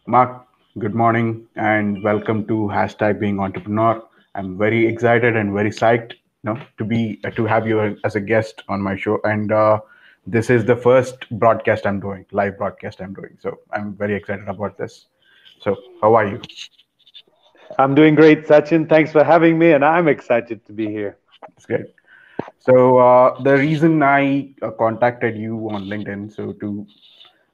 Mark, good morning and welcome to hashtag being entrepreneur. I'm very excited and very psyched, to have you as a guest on my show. And this is the first broadcast I'm doing, live broadcast I'm doing. So I'm very excited about this. So how are you? I'm doing great, Sachin. Thanks for having me, and I'm excited to be here. It's great. So the reason I contacted you on LinkedIn,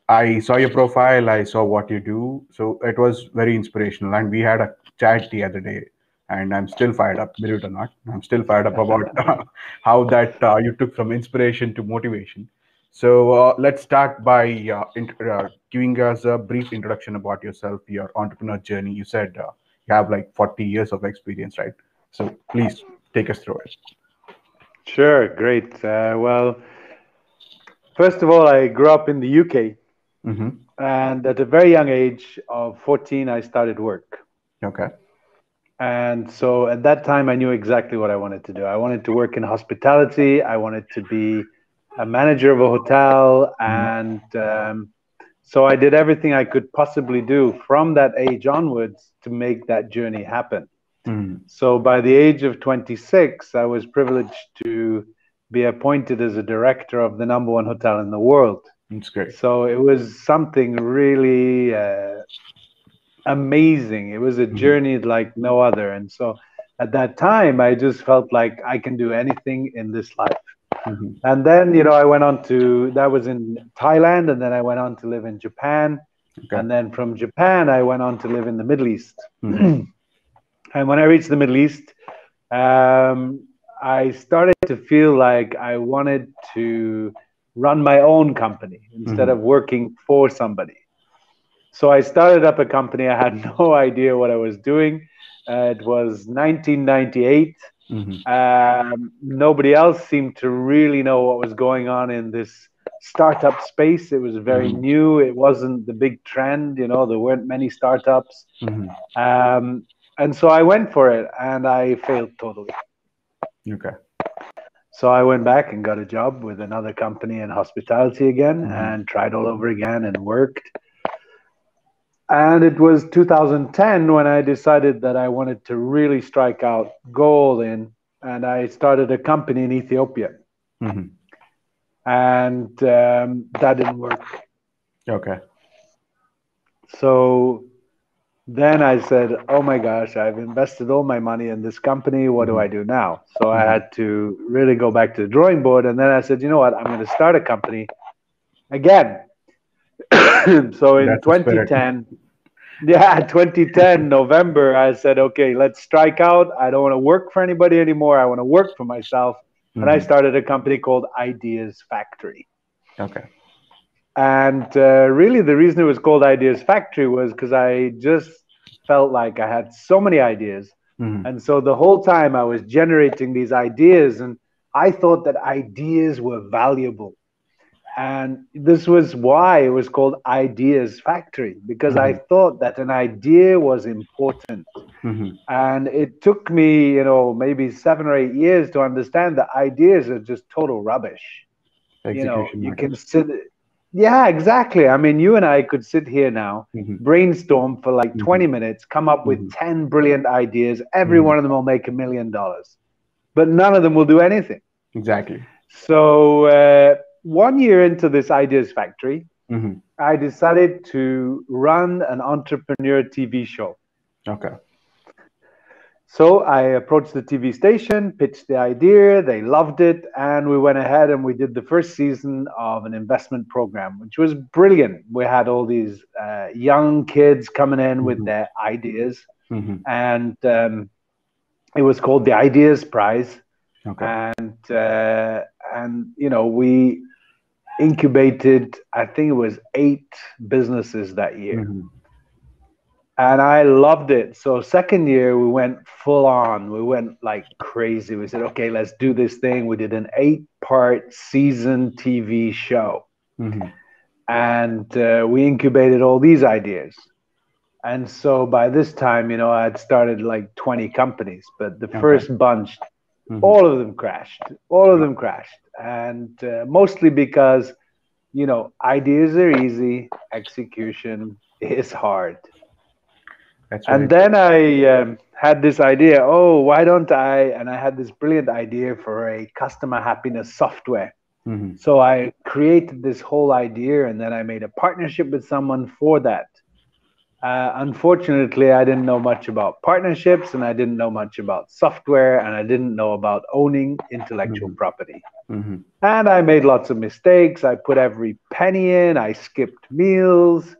I saw your profile, I saw what you do. So it was very inspirational. And we had a chat the other day, and I'm still fired up, believe it or not. I'm still fired up about how that you took from inspiration to motivation. So let's start by giving us a brief introduction about yourself, your entrepreneur journey. You said you have like 40 years of experience, right? So please take us through it. Sure, great. Well, first of all, I grew up in the UK, Mm-hmm. and at a very young age of 14, I started work. Okay. And so at that time, I knew exactly what I wanted to do. I wanted to work in hospitality, I wanted to be a manager of a hotel, Mm-hmm. and so I did everything I could possibly do from that age onwards to make that journey happen. Mm-hmm. So by the age of 26, I was privileged to be appointed as a director of the number one hotel in the world. It's great. So it was something really amazing. It was a Mm-hmm. journey like no other. And so at that time, I just felt like I can do anything in this life. Mm-hmm. And then, I went on to, that was in Thailand, and then I went on to live in Japan. Okay. And then from Japan, I went on to live in the Middle East. Mm-hmm. And when I reached the Middle East, I started to feel like I wanted to run my own company instead Mm-hmm. of working for somebody. So I started up a company. I had no idea what I was doing. It was 1998. Mm-hmm. Nobody else seemed to really know what was going on in this startup space. It was very Mm-hmm. new. It wasn't the big trend. There weren't many startups. Mm-hmm. Um, and so I went for it, and I failed totally. Okay. So I went back and got a job with another company in hospitality again Mm-hmm. and tried all over again and worked. And it was 2010 when I decided that I wanted to really strike out, go all in, and I started a company in Ethiopia. Mm-hmm. And that didn't work. Okay. So then I said, oh my gosh, I've invested all my money in this company. What do Mm-hmm. I do now? So I Mm-hmm. had to really go back to the drawing board. And then I said, you know what? I'm going to start a company again. So in That's the spirit. 2010, yeah, 2010, November, I said, okay, let's strike out. I don't want to work for anybody anymore. I want to work for myself. And I Mm-hmm. started a company called Ideas Factory. Okay. And really, the reason it was called Ideas Factory was because I just felt like I had so many ideas. Mm-hmm. And so the whole time I was generating these ideas, and I thought that ideas were valuable. And this was why it was called Ideas Factory, because I Mm-hmm. thought that an idea was important. Mm-hmm. And it took me, maybe 7 or 8 years to understand that ideas are just total rubbish. Execution You can matters. sit, yeah, exactly. I mean, you and I could sit here now, Mm-hmm. brainstorm for like Mm-hmm. 20 minutes, come up with Mm-hmm. 10 brilliant ideas. Every Mm-hmm. one of them will make $1 million, but none of them will do anything. Exactly. So, 1 year into this Ideas Factory, Mm-hmm. I decided to run an entrepreneur TV show. Okay. So I approached the TV station, pitched the idea, they loved it, and we went ahead and we did the first season of an investment program, which was brilliant. We had all these young kids coming in with Mm-hmm. their ideas, Mm-hmm. and it was called the Ideas Prize. Okay. And we incubated, I think it was 8 businesses that year. Mm-hmm. And I loved it. So second year we went full on. We went like crazy. We said, okay, let's do this thing. We did an 8-part season TV show, Mm-hmm. and we incubated all these ideas. And so by this time, I had started like 20 companies, but the Okay. first bunch, Mm-hmm. all of them crashed. All of them crashed, and mostly because ideas are easy, execution is hard. That's And very then I had this idea, oh, why don't I? And I had this brilliant idea for a customer happiness software. true. So I created this whole idea and then I made a partnership with someone for that. Unfortunately, I didn't know much about partnerships and I didn't know much about software and I didn't know about owning intellectual Hmm. property. Hmm. And I made lots of mistakes. I put every penny in, I skipped meals,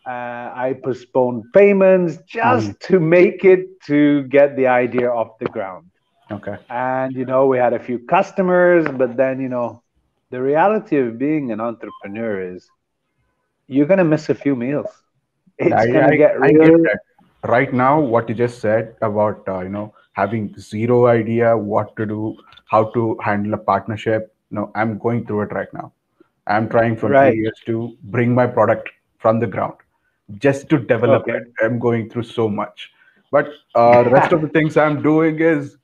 I postponed payments Hmm. just to make it to get the idea off the ground. Okay. And, we had a few customers, but then, the reality of being an entrepreneur is you're going to miss a few meals. I, It's going to I get I get real. that. Right now, what you just said about having zero idea what to do, how to handle a partnership. No, I'm going through it right now. I'm trying from three Right. years to bring my product from the ground, just to develop Okay. it. I'm going through so much, but rest of the things I'm doing is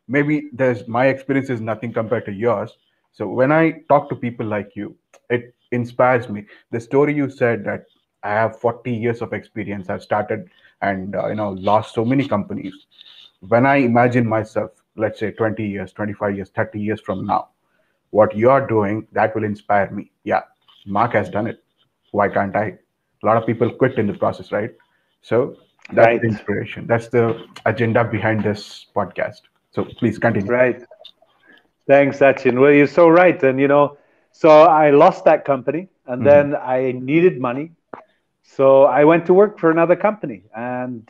maybe there's my experience is nothing compared to yours. So when I talk to people like you, it inspires me. The story you said that I have 40 years of experience. I've started and lost so many companies. When I imagine myself, let's say 20 years, 25 years, 30 years from now, what you're doing, that will inspire me. Yeah, Mark has done it. Why can't I? A lot of people quit in the process, right? So that's the Right. inspiration. That's the agenda behind this podcast. So please continue. Right. Thanks, Sachin. Well, you're so right. And, so I lost that company and Hmm. then I needed money. So I went to work for another company and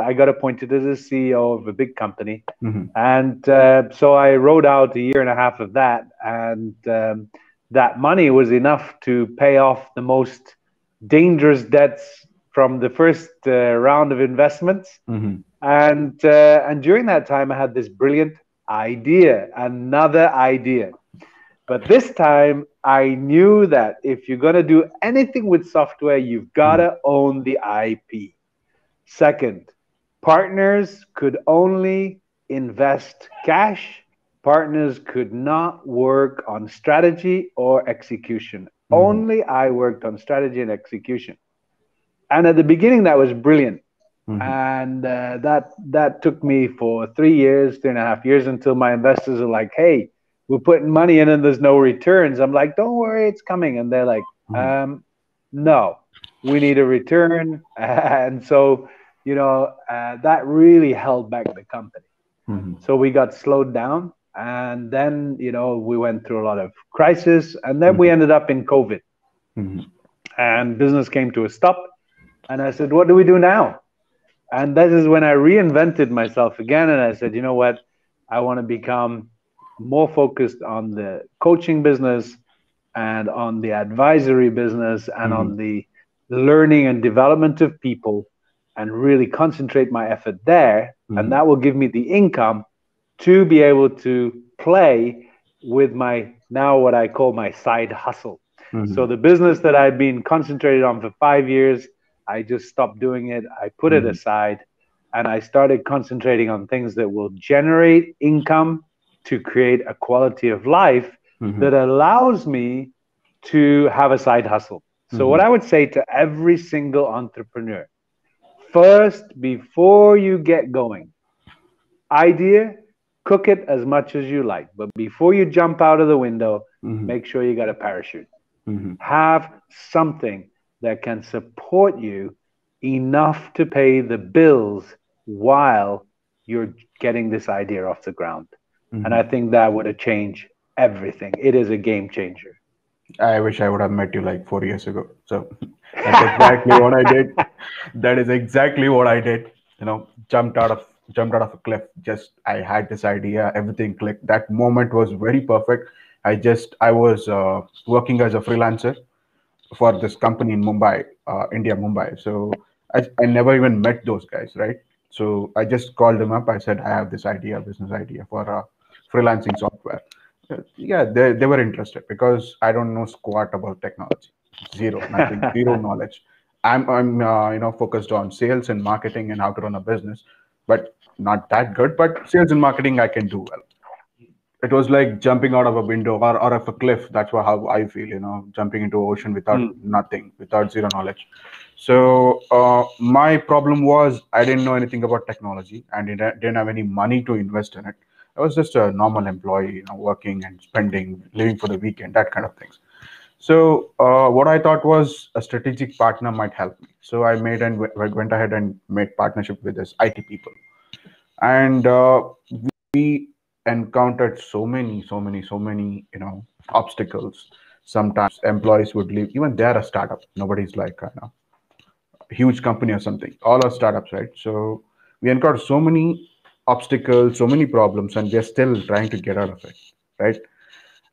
I got appointed as a CEO of a big company. Hmm. And so I rode out a year and a half of that. And that money was enough to pay off the most dangerous debts from the first round of investments. Hmm. And during that time, I had this brilliant idea, another idea. But this time, I knew that if you're going to do anything with software, you've got Hmm. to own the IP. Second, partners could only invest cash. Partners could not work on strategy or execution. Hmm. Only I worked on strategy and execution. And at the beginning, that was brilliant. Hmm. And that took me for 3 years, 3.5 years, until my investors are like, "Hey, we're putting money in and there's no returns." I'm like, "Don't worry, it's coming." And they're like, Hmm. "No, we need a return." And so, that really held back the company. Hmm. So we got slowed down, and then we went through a lot of crisis, and then we ended up in COVID, Hmm. and business came to a stop. And I said, "What do we do now?" And that is when I reinvented myself again. And I said, you know what? I want to become more focused on the coaching business and on the advisory business and Hmm. on the learning and development of people and really concentrate my effort there. And Hmm. that will give me the income to be able to play with my now what I call my side hustle. Hmm. So the business that I've been concentrated on for 5 years, I just stopped doing it. I put it Hmm. aside and I started concentrating on things that will generate income to create a quality of life Hmm. that allows me to have a side hustle. So, Hmm. what I would say to every single entrepreneur first, before you get going, idea, cook it as much as you like. But before you jump out of the window, Hmm. make sure you got a parachute. Hmm. Have something that can support you enough to pay the bills while you're getting this idea off the ground. And Hmm. I think that would have changed everything. It is a game changer. I wish I would have met you like 4 years ago. So that's exactly what I did. That is exactly what I did. Jumped out of a cliff. Just I had this idea, everything clicked. That moment was very perfect. I was working as a freelancer for this company in Mumbai, India, Mumbai. So I never even met those guys, right? So I just called them up. I said, I have this idea, business idea for freelancing software. Yeah, they were interested because I don't know squat about technology, zero, nothing, zero knowledge. I'm focused on sales and marketing and how to run a business, but not that good. But sales and marketing I can do well. It was like jumping out of a window or of a cliff. That's how I feel, jumping into ocean without Mm, nothing, without zero knowledge. So my problem was I didn't know anything about technology and didn't have any money to invest in it. I was just a normal employee, working and spending, living for the weekend, that kind of things. So what I thought was a strategic partner might help me. So I made and went ahead and made partnership with this IT people, and we encountered so many, obstacles. Sometimes employees would leave. Even they're a startup. Nobody's like huge company or something. All are startups, right? So we encountered so many obstacles, so many problems, and we're still trying to get out of it, right?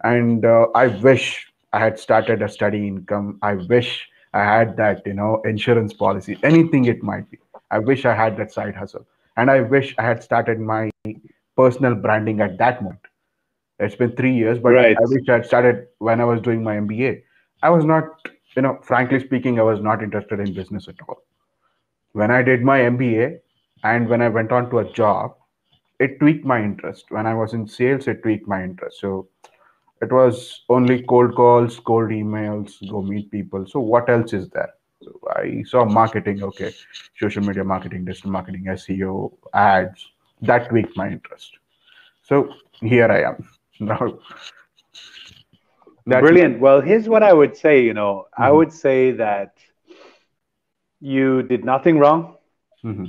And I wish I had started a steady income. I wish I had that, insurance policy, anything it might be. I wish I had that side hustle, and I wish I had started my personal branding at that moment. It's been 3 years, but Right. I wish I had started when I was doing my MBA. I was not, frankly speaking, I was not interested in business at all. When I did my MBA and when I went on to a job, it tweaked my interest. When I was in sales, it tweaked my interest. So it was only cold calls, cold emails, go meet people. So what else is there? So I saw marketing, okay, social media marketing, digital marketing, SEO, ads. That tweaked my interest. So here I am. Now that's Brilliant. Well, here's what I would say, I hmm would say that you did nothing wrong. hmm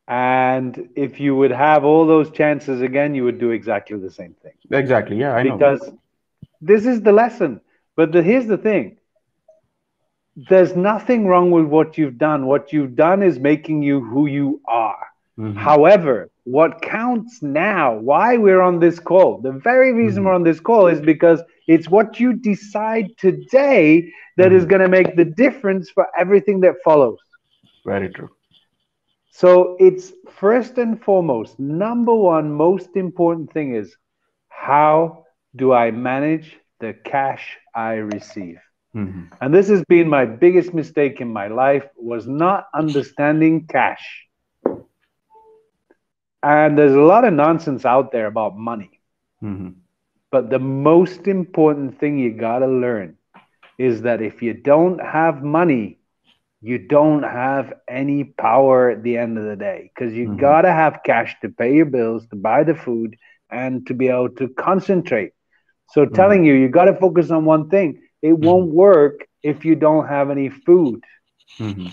And if you would have all those chances again, you would do exactly the same thing. exactly. Yeah, I know. Because this is the lesson. But here's the thing, there's nothing wrong with what you've done. What you've done is making you who you are. hmm However, what counts now, why we're on this call, the very reason we're hmm on this call is because it's what you decide today that is hmm going to make the difference for everything that follows. Very true. So it's first and foremost, number one, most important thing is how do I manage the cash I receive? hmm And this has been my biggest mistake in my life was not understanding cash. And there's a lot of nonsense out there about money. hmm But the most important thing you got to learn is that if you don't have money, you don't have any power at the end of the day because you hmm got to have cash to pay your bills, to buy the food, and to be able to concentrate. So, hmm telling you, you got to focus on one thing. It hmm won't work if you don't have any food. hmm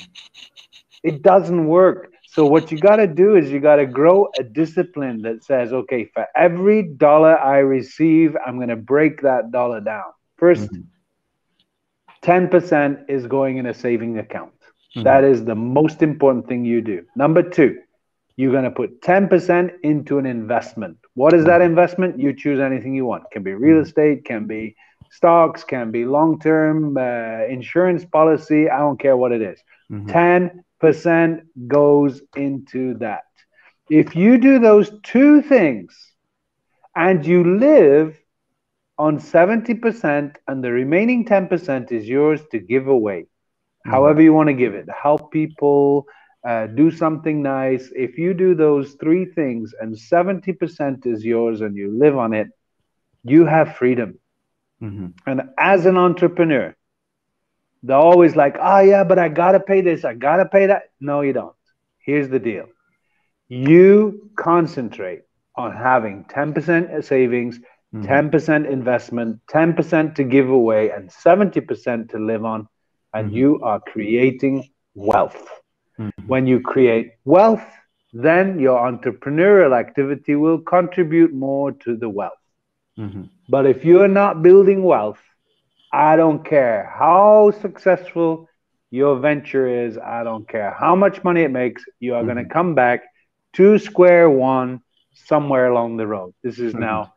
It doesn't work. So what you got to do is you got to grow a discipline that says, okay, for every dollar I receive, I'm going to break that dollar down. First, hmm 10% is going in a saving account. hmm That is the most important thing you do. Number two, you're going to put 10% into an investment. What is that hmm investment? You choose anything you want. Can be real hmm estate, can be stocks, can be long term insurance policy. I don't care what it is. hmm 10% goes into that. If you do those two things and you live on 70% and the remaining 10% is yours to give away, hmm however you want to give it, help people, do something nice. If you do those three things and 70% is yours and you live on it, you have freedom. hmm And as an entrepreneur, they're always like, oh, yeah, but I got to pay this, I got to pay that. No, you don't. Here's the deal, you concentrate on having 10% savings, hmm 10% investment, 10% to give away, and 70% to live on, and hmm you are creating wealth. hmm When you create wealth, then your entrepreneurial activity will contribute more to the wealth. hmm But if you're not building wealth, I don't care how successful your venture is, I don't care how much money it makes, you are going to hmm come back to square one somewhere along the road. This is hmm now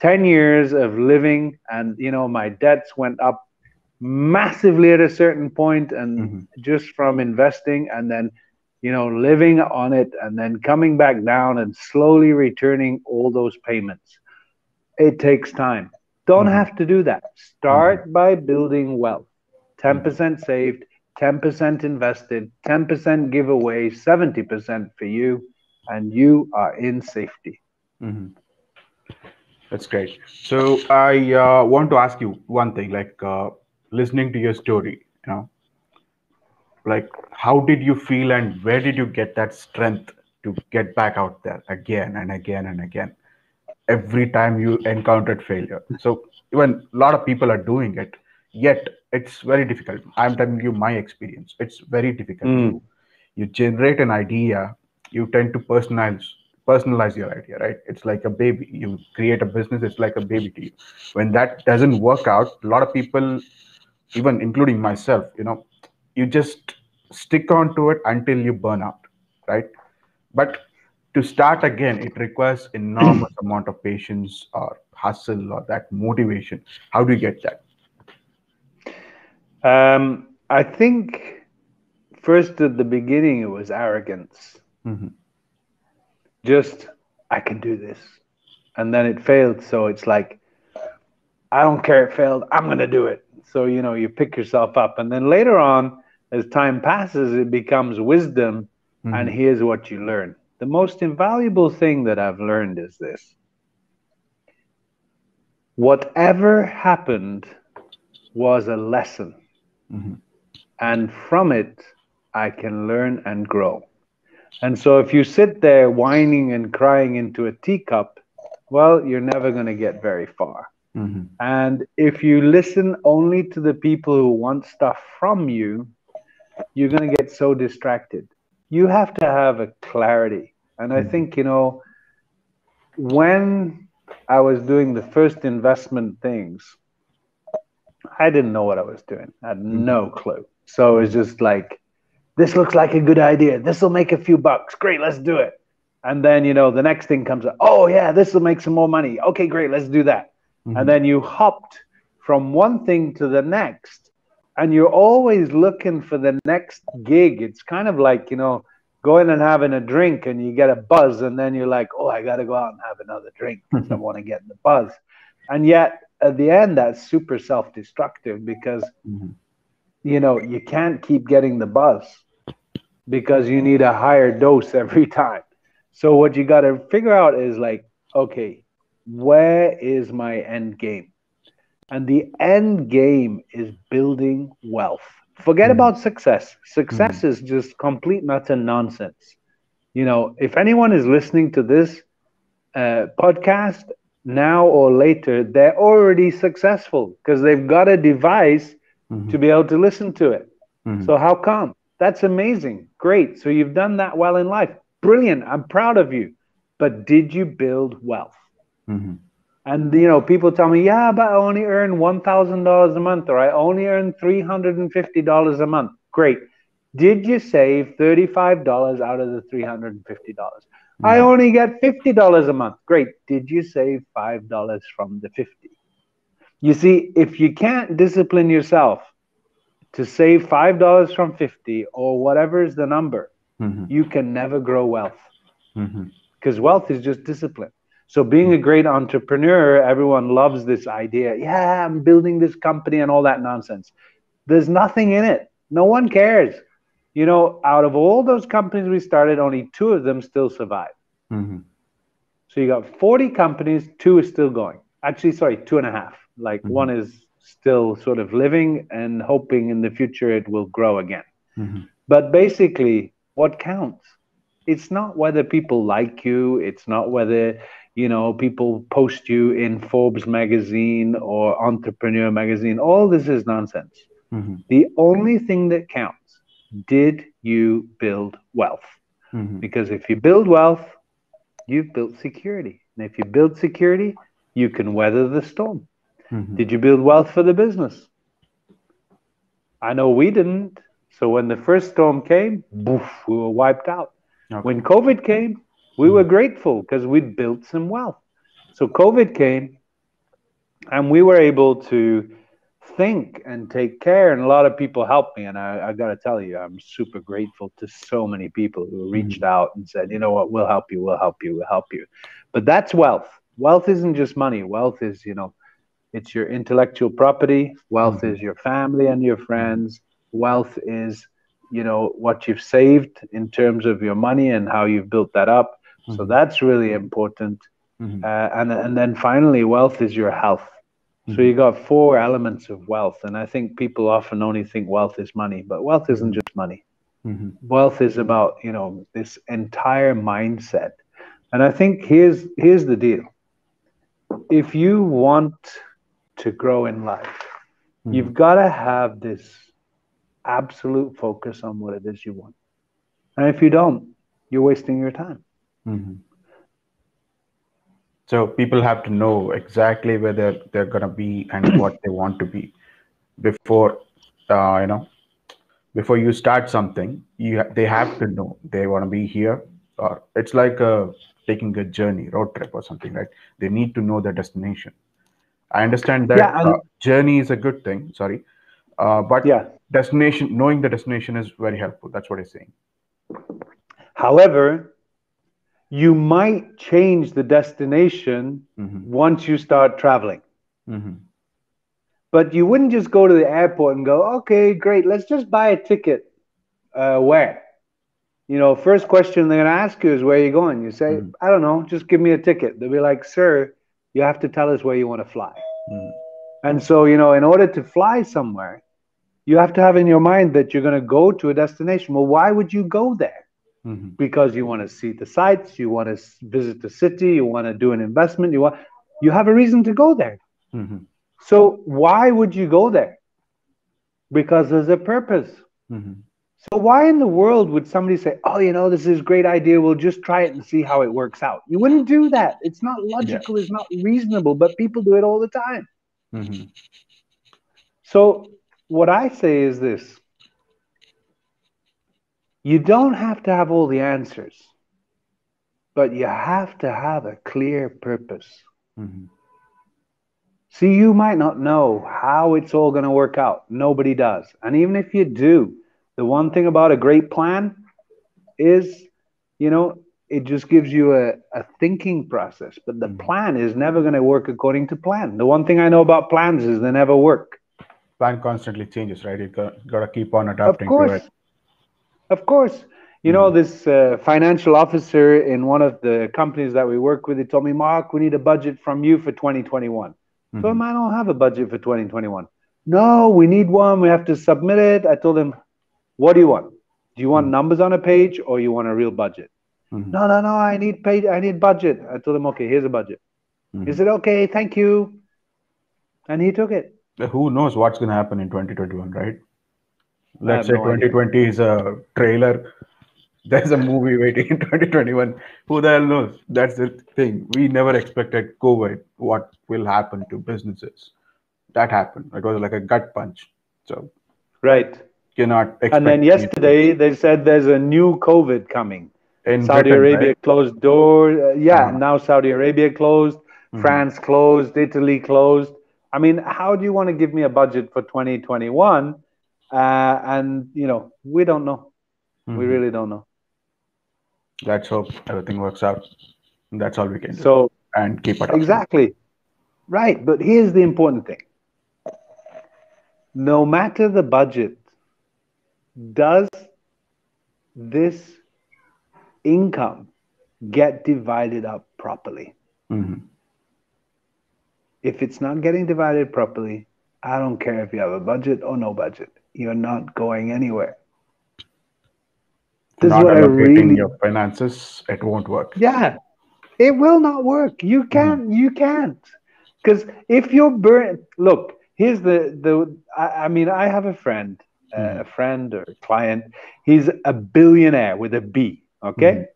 10 years of living, and my debts went up massively at a certain point, and hmm just from investing, and then living on it, and then coming back down and slowly returning all those payments. It takes time. Don't hmm have to do that. hmm Start by building wealth. hmm 10% saved, 10% invested, 10% giveaway, 70% for you, and you are in safety. hmm That's great. So I want to ask you one thing, like listening to your story, Like, how did you feel and where did you get that strength to get back out there again and again and again every time you encountered failure? So even a lot of people are doing it, yet it's very difficult. I'm telling you my experience. It's very difficult. Mm. You generate an idea, you tend to personalize your idea, right? It's like a baby. You create a business, it's like a baby to you. When that doesn't work out, a lot of people, even including myself, you just stick on to it until you burn out, right? But to start again, it requires enormous amount of patience or hustle or that motivation. How do you get that? I think first at the beginning it was arrogance. Mm-hmm. Just, I can do this. And then it failed. So it's like, I don't care it failed. I'm going to do it. So, you pick yourself up. And then later on, as time passes, it becomes wisdom. And Mm-hmm. here's what you learn. The most invaluable thing that I've learned is this: whatever happened was a lesson. Mm-hmm. And from it, I can learn and grow. And so if you sit there whining and crying into a teacup, well, you're never going to get very far. Mm-hmm. And if you listen only to the people who want stuff from you, you're going to get so distracted. You have to have a clarity. And I Mm-hmm. think, when I was doing the first investment things, I didn't know what I was doing. I had no clue. So it was just like, this looks like a good idea. This will make a few bucks. Great, let's do it. And then, the next thing comes up. Oh, yeah, this will make some more money. Okay, great, let's do that. And Mm-hmm. then you hopped from one thing to the next, and you're always looking for the next gig. It's kind of like, going and having a drink and you get a buzz, and then you're like, oh, I got to go out and have another drink because I want to get the buzz. And yet, at the end, that's super self-destructive because, Mm-hmm. you can't keep getting the buzz because you need a higher dose every time. So what you got to figure out is like, okay, where is my end game? And the end game is building wealth. Forget Mm-hmm. about success. Mm-hmm. Success is just complete and utter nonsense. If anyone is listening to this podcast now or later, they're already successful because they've got a device to be able to listen to it. Mm-hmm. So how come? That's amazing. Great. So you've done that well in life. Brilliant. I'm proud of you. But did you build wealth? Mm-hmm. And people tell me, yeah, but I only earn $1,000 a month, or I only earn $350 a month. Great. Did you save $35 out of the $350? I Mm-hmm. only get $50 a month. Great. Did you save $5 from the 50? You see, if you can't discipline yourself to save $5 from 50 or whatever is the number, Mm-hmm. you can never grow wealth Mm-hmm. because wealth is just discipline. So being a great entrepreneur, everyone loves this idea. Yeah, I'm building this company and all that nonsense. There's nothing in it. No one cares. Out of all those companies we started, only two of them still survive. Mm-hmm. So you got 40 companies, two is still going. Actually, sorry, two and a half. Like Mm-hmm. one is still sort of living and hoping in the future it will grow again. Mm-hmm. But basically, what counts? It's not whether people like you. It's not whether, people post you in Forbes magazine or Entrepreneur magazine. All this is nonsense. Mm-hmm. The only thing that counts, did you build wealth? Mm-hmm. Because if you build wealth, you've built security. And if you build security, you can weather the storm. Mm-hmm. Did you build wealth for the business? I know we didn't. So when the first storm came, boof, we were wiped out. Okay. When COVID came, we were grateful because we'd built some wealth. So COVID came and we were able to think and take care. And a lot of people helped me. And I got to tell you, I'm super grateful to so many people who reached Mm-hmm. out and said, you know what, we'll help you, we'll help you, we'll help you. But that's wealth. Wealth isn't just money. Wealth is, it's your intellectual property. Wealth Mm-hmm. is your family and your friends. Wealth is, what you've saved in terms of your money and how you've built that up. So Mm-hmm. that's really important. Mm-hmm. And then finally, wealth is your health. So you got four elements of wealth. And I think people often only think wealth is money, but wealth isn't Mhm. just money. Mhm. Wealth is about, this entire mindset. And I think here's the deal. If you want to grow in life, Mhm. you've got to have this absolute focus on what it is you want. And if you don't, you're wasting your time. Mhm. So people have to know exactly where they're gonna be and what they want to be before, uh, you know, before you start something. They have to know they want to be here, or it's like taking a journey, road trip or something, right? They need to know the destination. I understand Yeah, that and journey is a good thing. Sorry, but yeah. knowing the destination is very helpful. That's what I'm saying. However, you might change the destination Mm-hmm. once you start traveling. Mm-hmm. But you wouldn't just go to the airport and go, okay, great, let's just buy a ticket. Where? First question they're going to ask you is, where are you going? You say, Mm-hmm. I don't know, just give me a ticket. They'll be like, sir, you have to tell us where you want to fly. Mm-hmm. And so, in order to fly somewhere, you have to have in your mind that you're going to go to a destination. Well, why would you go there? Mm-hmm. Because you want to see the sights, you want to visit the city, you want to do an investment, you have a reason to go there. Mm-hmm. So why would you go there? Because there's a purpose. Mm-hmm. So why in the world would somebody say, "Oh, this is a great idea. We'll just try it and see how it works out"? You wouldn't do that. It's not Yeah. logical. It's not reasonable. But people do it all the time. Mm-hmm. So what I say is this: you don't have to have all the answers, but you have to have a clear purpose. Mm-hmm. See, you might not know how it's all going to work out. Nobody does. And even if you do, the one thing about a great plan is, you know, it just gives you a thinking process. But the Mm-hmm. plan is never going to work according to plan. The one thing I know about plans is they never work. Plan constantly changes, right? You gotta keep on Of adapting to it. course, of course. Mm-hmm. This financial officer in one of the companies that we work with, he told me, Mark, we need a budget from you for 2021. So Mm-hmm. I don't have a budget for 2021. No, we need one. We have to submit it. I told him, what do you want? Do you want Mm-hmm. numbers on a page or you want a real budget? Mm-hmm. No, no, no. I need page. I need budget. I told him, okay, here's a budget. He Mm-hmm. said, okay, thank you, and he took it. Who knows what's gonna happen in 2021, right? I Let's have say no idea. 2020 is a trailer. There's a movie waiting in 2021. Who the hell knows? That's the thing. We never expected COVID. What will happen to businesses? That happened. It was like a gut punch. So Right. cannot And expect then anything yesterday they said there's a new COVID coming. in Saudi Britain, right? Arabia closed doors. Yeah, Uh-huh. now Saudi Arabia closed, Mm-hmm. France closed, Italy closed. I mean, how do you want to give me a budget for 2021? And we don't know. We Mm-hmm. really don't know. Let's hope everything works out. That's all we can do, So and keep adapting. exactly right. But here's the important thing: no matter the budget, does this income get divided up properly? Mm-hmm. If it's not getting divided properly, I don't care if you have a budget or no budget. You're not going anywhere. This is Not what I allocating really, your finances, it won't work. yeah, it will not work. Mm-hmm. You can't. Because if you're burnt, look, here's I mean, I have Mm-hmm. a friend or a client. He's a billionaire with a B, Mm-hmm. okay?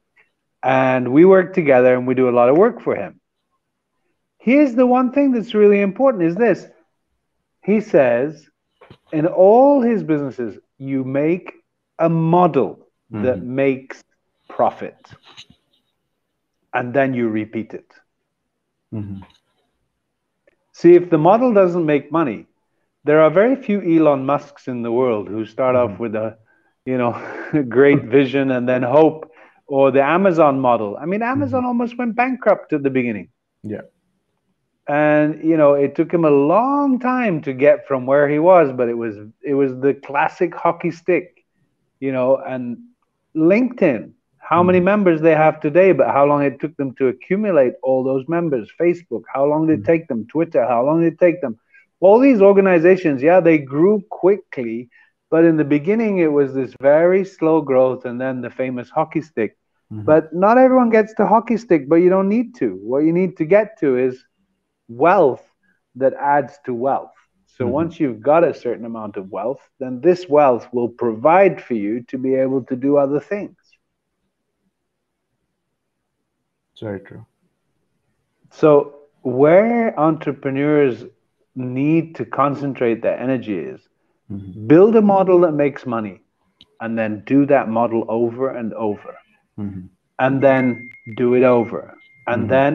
And we work together and we do a lot of work for him. Here's the one thing that's really important is this. He says, in all his businesses, you make a model that Mm-hmm. makes profit and then you repeat it. Mm-hmm. See, if the model doesn't make money, there are very few Elon Musks in the world who start Mm-hmm. off with a, you know, great vision and then hope, or the Amazon model. I mean, Mm-hmm. Amazon almost went bankrupt at the beginning. Yeah. And it took him a long time to get from where he was, but it was the classic hockey stick, and LinkedIn. how many members they have today, but how long it took them to accumulate all those members. Facebook, how long did it take them? Twitter, how long did it take them? All these organizations, yeah, they grew quickly, but in the beginning it was this very slow growth and then the famous hockey stick. Mm-hmm. But not everyone gets the hockey stick, but you don't need to. What you need to get to is wealth that adds to wealth. So Mm-hmm. once you've got a certain amount of wealth, then this wealth will provide for you to be able to do other things. It's very true. So where entrepreneurs need to concentrate their energy is Mm-hmm. build a model that makes money and then do that model over and over Mm-hmm. and then do it over and Mm-hmm. then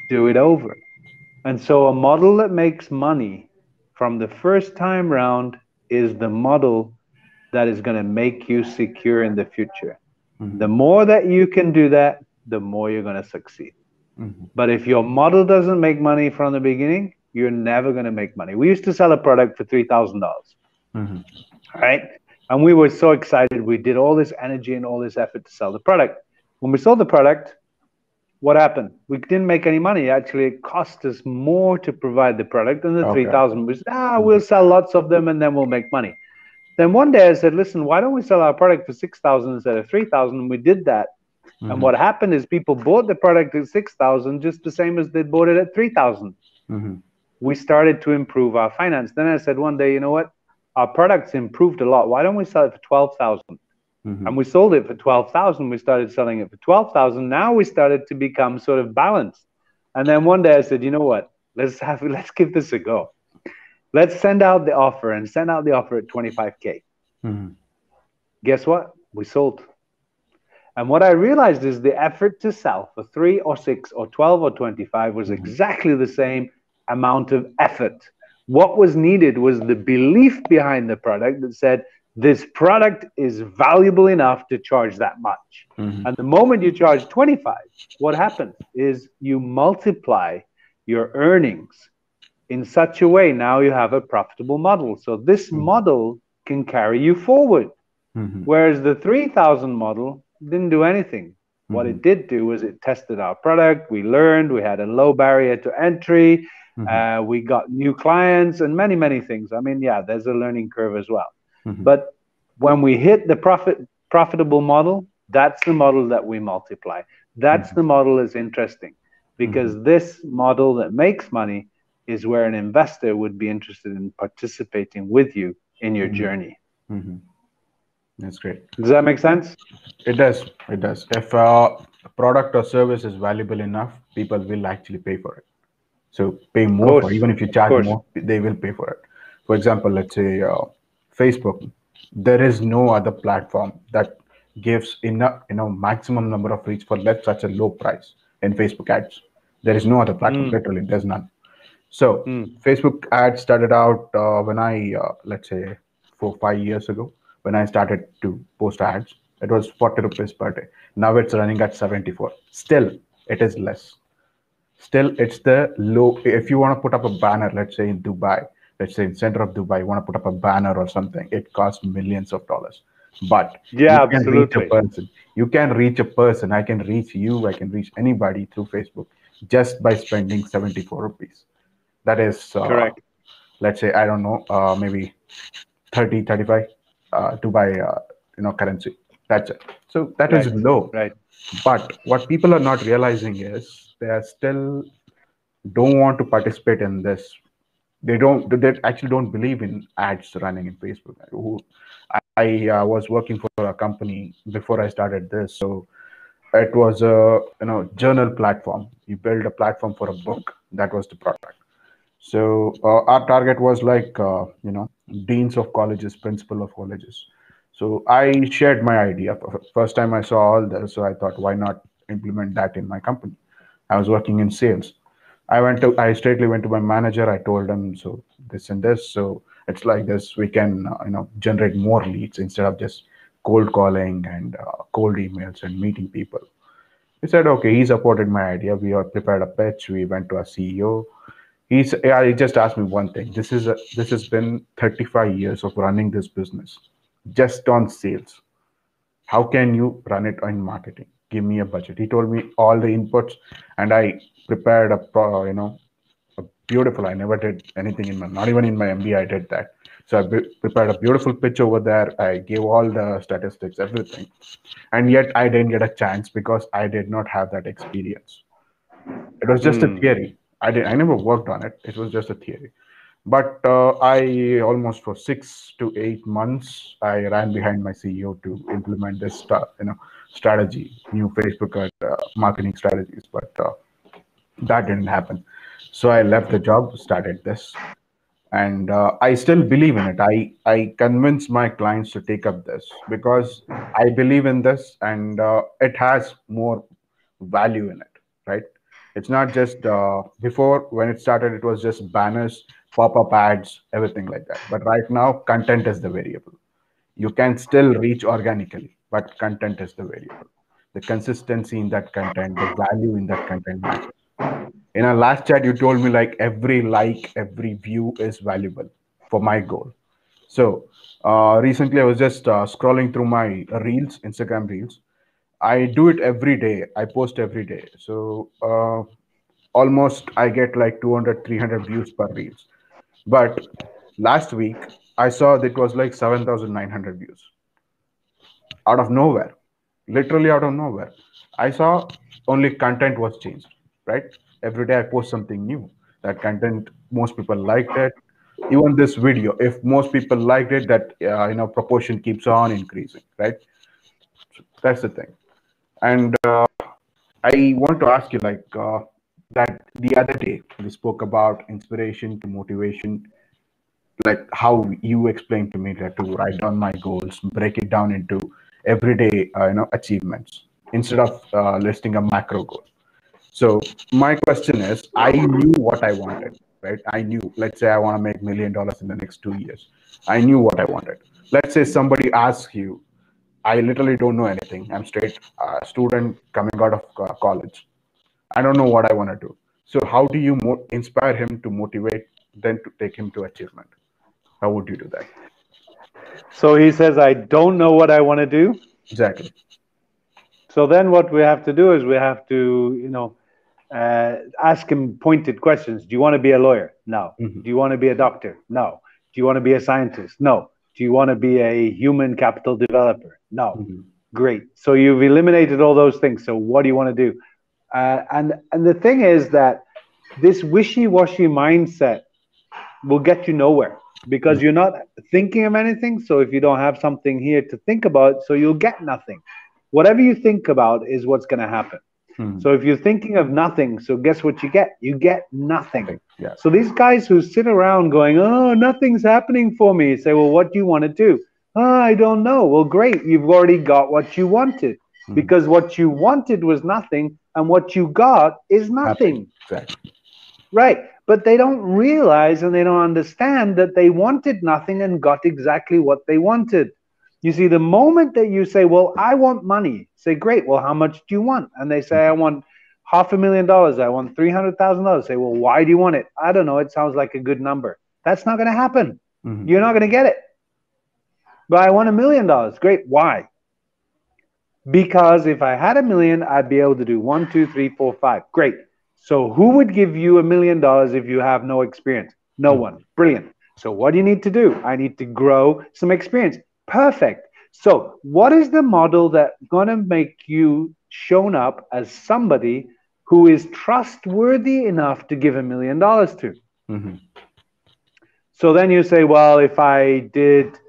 do it over. And so a model that makes money from the first time round is the model that is going to make you secure in the future. Mm-hmm. The more that you can do that, the more you're going to succeed. Mm-hmm. But if your model doesn't make money from the beginning, you're never going to make money. We used to sell a product for $3,000, Mm-hmm. right? And we were so excited. We did all this energy and all this effort to sell the product. When we sold the product, what happened? We didn't make any money. Actually, it cost us more to provide the product than the Okay. 3,000. We said, Mm-hmm. we'll sell lots of them and then we'll make money. Then one day I said, listen, why don't we sell our product for 6,000 instead of 3,000? And we did that. And Mm-hmm. what happened is people bought the product at 6,000 just the same as they bought it at 3,000. Mm-hmm. We started to improve our finance. Then I said one day, you know what? Our product's improved a lot. Why don't we sell it for 12,000? Mm-hmm. And we sold it for 12,000. We started selling it for 12,000. Now we started to become sort of balanced. And then one day I said, you know what? Let's give this a go. Let's send out the offer and send out the offer at 25K. Mm-hmm. Guess what? We sold. And what I realized is the effort to sell for 3 or 6 or 12 or 25 was Mm-hmm. exactly the same amount of effort. What was needed was the belief behind the product that said, this product is valuable enough to charge that much. Mm-hmm. And the moment you charge 25, what happens is you multiply your earnings in such a way. Now you have a profitable model. So this model can carry you forward. Mm-hmm. Whereas the 3,000 model didn't do anything. What Mm-hmm. it did do was it tested our product. We learned. We had a low barrier to entry. Mm-hmm. We got new clients and many, many things. I mean, yeah, there's a learning curve as well. Mm-hmm. But when we hit the profitable model, that's the model that we multiply. That's the model that's interesting because Mm-hmm. this model that makes money is where an investor would be interested in participating with you in your Mm-hmm. journey. Mm-hmm. That's great. Does that make sense? It does. It does. If a product or service is valuable enough, people will actually pay for it. So pay Of more for, course. even if you Of charge course. more, they will pay for it. For example, let's say Facebook. There is no other platform that gives enough, maximum number of reach for such a low price in Facebook ads. There is no other platform. Mm, Literally, there's none. So mm, Facebook ads started out when I, let's say, 4 5 years ago, when I started to post ads. It was 40 rupees per day. Now it's running at 74. Still, it is less. Still, it's the low. If you want to put up a banner, let's say in Dubai, let's say in center of Dubai, you want to put up a banner or something, it costs millions of dollars. But you yeah, can reach a absolutely. person. You can reach a person. I can reach you. I can reach anybody through Facebook just by spending 74 rupees. That is, Correct. let's say, I don't know, maybe 30, 35 to buy, currency. That's it. So that is Right. low. Right. But what people are not realizing is they are still don't want to participate in this. They actually don't believe in ads running in Facebook. I was working for a company before I started this. So it was a journal platform. You build a platform for a book. That was the product. So our target was like deans of colleges, principal of colleges. So I shared my idea. First time I saw all this, so I thought, why not implement that in my company? I was working in sales. I straightly went to my manager. I told him, so this and this. So it's like this. We can generate more leads instead of just cold calling and cold emails and meeting people. He said, okay. He supported my idea. We are prepared a pitch. We went to our CEO. Yeah, he just asked me one thing. This has been 35 years of running this business just on sales. How can you run it on marketing? give me a budget. He told me all the inputs, and I prepared a beautiful. I never did anything in my, not even in my MBA, I did that. So I prepared a beautiful pitch over there. I gave all the statistics, everything, and yet I didn't get a chance because I did not have that experience. It was just a Hmm. theory. I never worked on it. It was just a theory. But I almost for 6 to 8 months I ran behind my CEO to implement this strategy, new Facebook marketing strategies. But that didn't happen. So I left the job, started this, and I still believe in it. I convince my clients to take up this because I believe in this, and it has more value in it, right? It's not just before when it started, it was just banners, pop-up ads, everything like that. But right now, content is the variable. You can still reach organically, but content is the variable. The consistency in that content, the value in that content matters. In our last chat, you told me like every like, every view is valuable for my goal. So recently, I was just scrolling through my reels, Instagram reels. I do it every day. I post every day. So almost I get like 200, 300 views per reels. But last week, I saw that it was like 7,900 views out of nowhere, literally out of nowhere. I saw only content was changed, right? Every day I post something new. That content, most people liked it. Even this video, if most people liked it, that proportion keeps on increasing, right? That's the thing. And I want to ask you, like that the other day we spoke about inspiration to motivation, like how you explained to me that to write down my goals, break it down into everyday achievements instead of listing a macro goal. So my question is, I knew what I wanted, right? I knew, let's say I want to make $1 million in the next 2 years. I knew what I wanted. Let's say somebody asks you, I literally don't know anything. I'm straight student coming out of college. I don't know what I want to do. So how do you inspire him to motivate, then to take him to achievement? How would you do that? So he says, I don't know what I want to do. Exactly. So then what we have to do is we have to, ask him pointed questions. Do you want to be a lawyer? No. Hmm. Do you want to be a doctor? No. Do you want to be a scientist? No. Do you want to be a human capital developer? No. Hmm. Great. So you've eliminated all those things. So what do you want to do? And the thing is that this wishy-washy mindset will get you nowhere because you're not thinking of anything. So if you don't have something here to think about, so you'll get nothing. Whatever you think about is what's going to happen. Hmm. So if you're thinking of nothing, so guess what you get? You get nothing. Yeah. So these guys who sit around going, oh, nothing's happening for me, say, well, what do you want to do? Oh, I don't know. Well, great. You've already got what you wanted Hmm. because what you wanted was nothing and what you got is Nothing. nothing. Exactly. Right. But they don't realize and they don't understand that they wanted nothing and got exactly what they wanted. You see, the moment that you say, well, I want money, say, great. Well, how much do you want? And they say, I want $500,000. I want $300,000. Say, well, why do you want it? I don't know. It sounds like a good number. That's not going to happen. Hmm. You're not going to get it. But I want $1 million. Great. Why? Because if I had a million, I'd be able to do one, two, three, four, five. Great. So who would give you $1 million if you have no experience? No Hmm. one. Brilliant. So what do you need to do? I need to grow some experience. Perfect. So what is the model that's going to make you shown up as somebody who is trustworthy enough to give $1 million to? Hmm. So then you say, well, if I did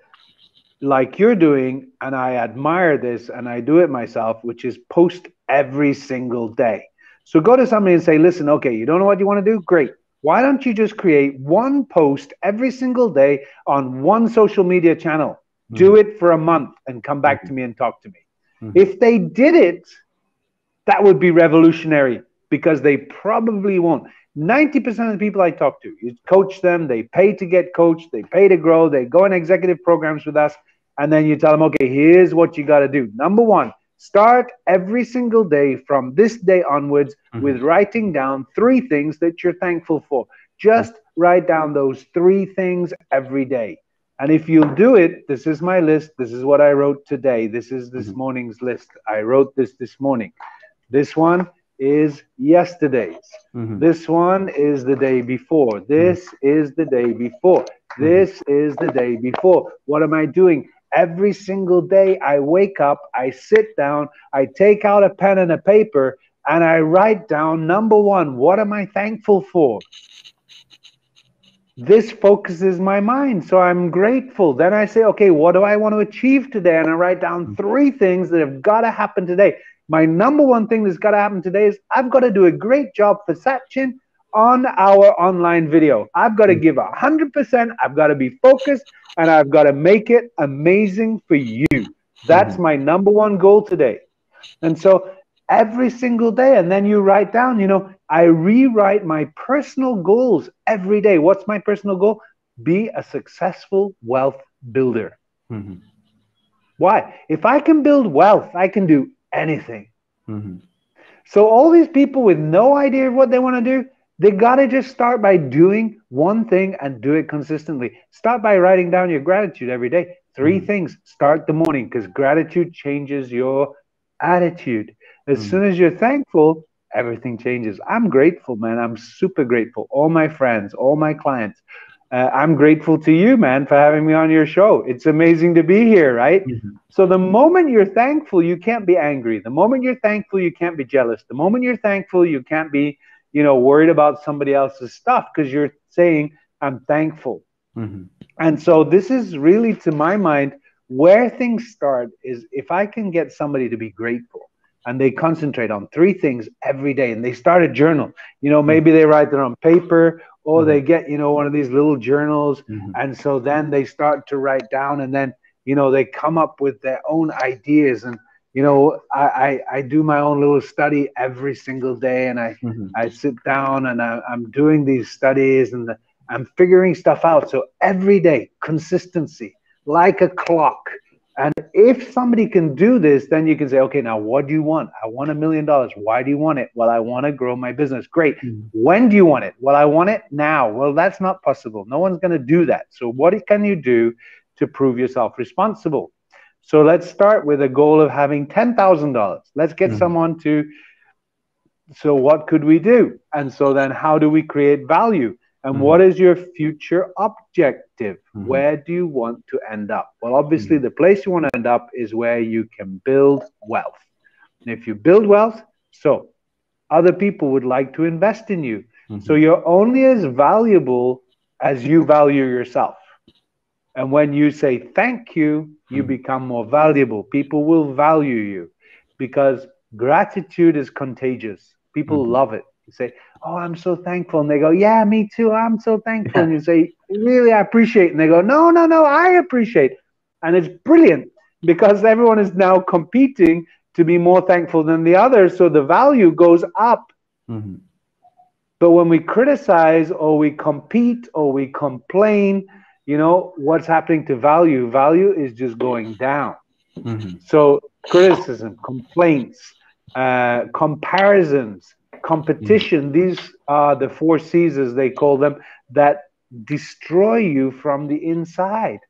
like you're doing, and I admire this and I do it myself, which is post every single day. So go to somebody and say, listen, okay, you don't know what you want to do? Great. Why don't you just create one post every single day on one social media channel? Hmm. Do it for a month and come back Hmm. to me and talk to me. Hmm. If they did it, that would be revolutionary because they probably won't. 90% of the people I talk to, you coach them, they pay to get coached, they pay to grow, they go in executive programs with us, and then you tell them, okay, here's what you got to do. Number one, start every single day from this day onwards Hmm. with writing down 3 things that you're thankful for. Just write down those 3 things every day. And if you'll do it, this is my list. This is what I wrote today. This is this Mhm. morning's list. I wrote this morning. This one is yesterday's. Mhm. This one is the day before. Mhm. This is the day before. Mhm. This is the day before. What am I doing? Every single day I wake up, I sit down, I take out a pen and a paper, and I write down number one, what am I thankful for? This focuses my mind. So I'm grateful. Then I say, okay, what do I want to achieve today? And I write down three things that have got to happen today. My number one thing that's got to happen today is I've got to do a great job for Sachin on our online video. I've got to Mhm. give 100%. I've got to be focused and I've got to make it amazing for you. That's Mhm. my number one goal today. And so every single day, and then you write down, I rewrite my personal goals every day. What's my personal goal? Be a successful wealth builder. Mhm. Why? If I can build wealth, I can do anything. Mhm. So all these people with no idea of what they want to do, they got to just start by doing one thing and do it consistently. Start by writing down your gratitude every day. Three Mhm. things. Start the morning because gratitude changes your attitude. As Mhm. soon as you're thankful, everything changes. I'm grateful, man. I'm super grateful. All my friends, all my clients. I'm grateful to you, man, for having me on your show. It's amazing to be here, right? Mhm. So the moment you're thankful, you can't be angry. The moment you're thankful, you can't be jealous. The moment you're thankful, you can't be, worried about somebody else's stuff because you're saying, I'm thankful. Mhm. And so this is really, to my mind, where things start is if I can get somebody to be grateful and they concentrate on three things every day and they start a journal. Maybe they write it on paper or they Mhm. get, one of these little journals. Mhm. And so then they start to write down and then, they come up with their own ideas. And, I do my own little study every single day and Mhm. I sit down and I'm doing these studies and I'm figuring stuff out. So every day, consistency, like a clock. And if somebody can do this, then you can say, okay, now what do you want? I want $1 million. Why do you want it? Well, I want to grow my business. Great. Mhm. When do you want it? Well, I want it now. Well, that's not possible. No one's going to do that. So what can you do to prove yourself responsible? So let's start with a goal of having $10,000. Let's get Mhm. someone to, so what could we do? And so then how do we create value? And what Mhm. is your future objective? Mhm. Where do you want to end up? Well, obviously, Mhm. the place you want to end up is where you can build wealth. And if you build wealth, so other people would like to invest in you. So Mhm. you're only as valuable as you value yourself. And when you say thank you, you Mhm. become more valuable. People will value you because gratitude is contagious. People Mhm. love it. You say, oh, I'm so thankful. And they go, yeah, me too. I'm so thankful. And Yeah. you say, really, I appreciate. And they go, no, no, no, I appreciate. And it's brilliant because everyone is now competing to be more thankful than the other. So the value goes up. Mhm. But when we criticize or we compete or we complain, what's happening to value? Value is just going down. Mhm. So criticism, complaints, comparisons, Mhm. competition, these are the four C's, as they call them, that destroy you from the inside.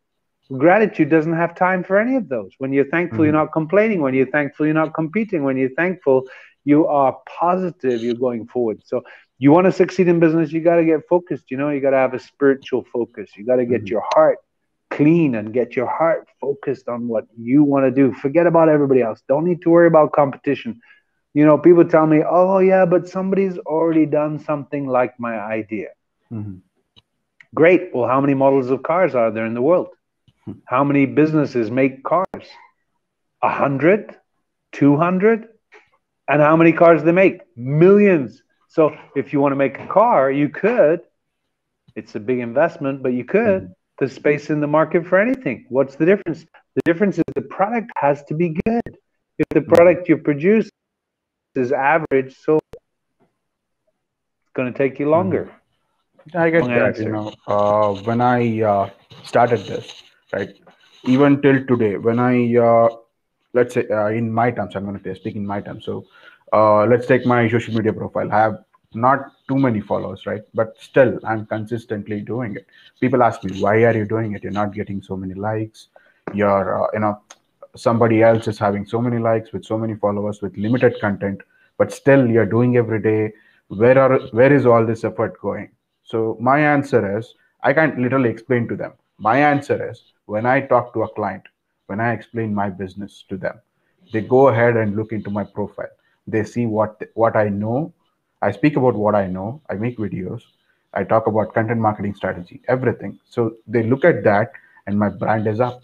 Gratitude doesn't have time for any of those. When you're thankful, you're Mhm. not complaining. When you're thankful, you're not competing. When you're thankful, you are positive, you're going forward. So you want to succeed in business, you got to get focused. You got to have a spiritual focus. You got to get Mhm. your heart clean and get your heart focused on what you want to do. Forget about everybody else. Don't need to worry about competition. People tell me, oh, yeah, but somebody's already done something like my idea. Mhm. Great. Well, how many models of cars are there in the world? How many businesses make cars? 100, 200? And how many cars they make? Millions. So if you want to make a car, you could. It's a big investment, but you could. Mhm. There's space in the market for anything. What's the difference? The difference is the product has to be good. If the Mhm. product you produce is average, so it's going to take you Mhm. longer. I get Long that. answer. When I started this, right, even till today, when I let's say in my terms, I'm going to speak in my terms. So let's take my social media profile. I have not too many followers, right? But still, I'm consistently doing it. People ask me, why are you doing it? You're not getting so many likes. You're, somebody else is having so many likes with so many followers with limited content, but still you're doing every day. Where is all this effort going? So my answer is, I can't literally explain to them. My answer is, when I talk to a client, when I explain my business to them, they go ahead and look into my profile. They see what I know. I speak about what I know. I make videos. I talk about content marketing strategy, everything. So they look at that, and my brand is up.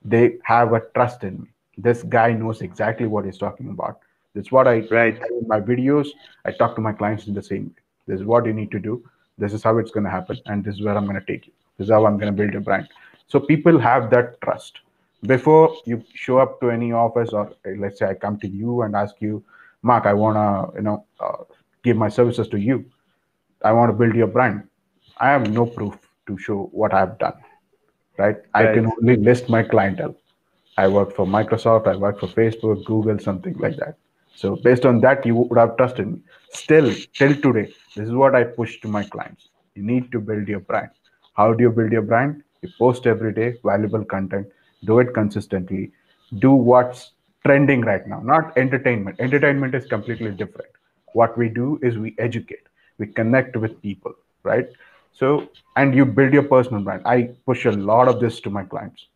They have a trust in me. This guy knows exactly what he's talking about. That's what I Right. tell in my videos. I talk to my clients in the same way. This is what you need to do. This is how it's going to happen, and this is where I'm going to take you. This is how I'm going to build your brand. So people have that trust before you show up to any office, or let's say I come to you and ask you, Mark, I want to give my services to you. I want to build your brand. I have no proof to show what I've done, right? I can Right. only list my clientele. I work for Microsoft, I work for Facebook, Google, something like that. So based on that, you would have trusted me. Still, till today, this is what I push to my clients. You need to build your brand. How do you build your brand? You post every day, valuable content, do it consistently, do what's trending right now, not entertainment. Entertainment is completely different. What we do is we educate, we connect with people, right? So, and you build your personal brand. I push a lot of this to my clients.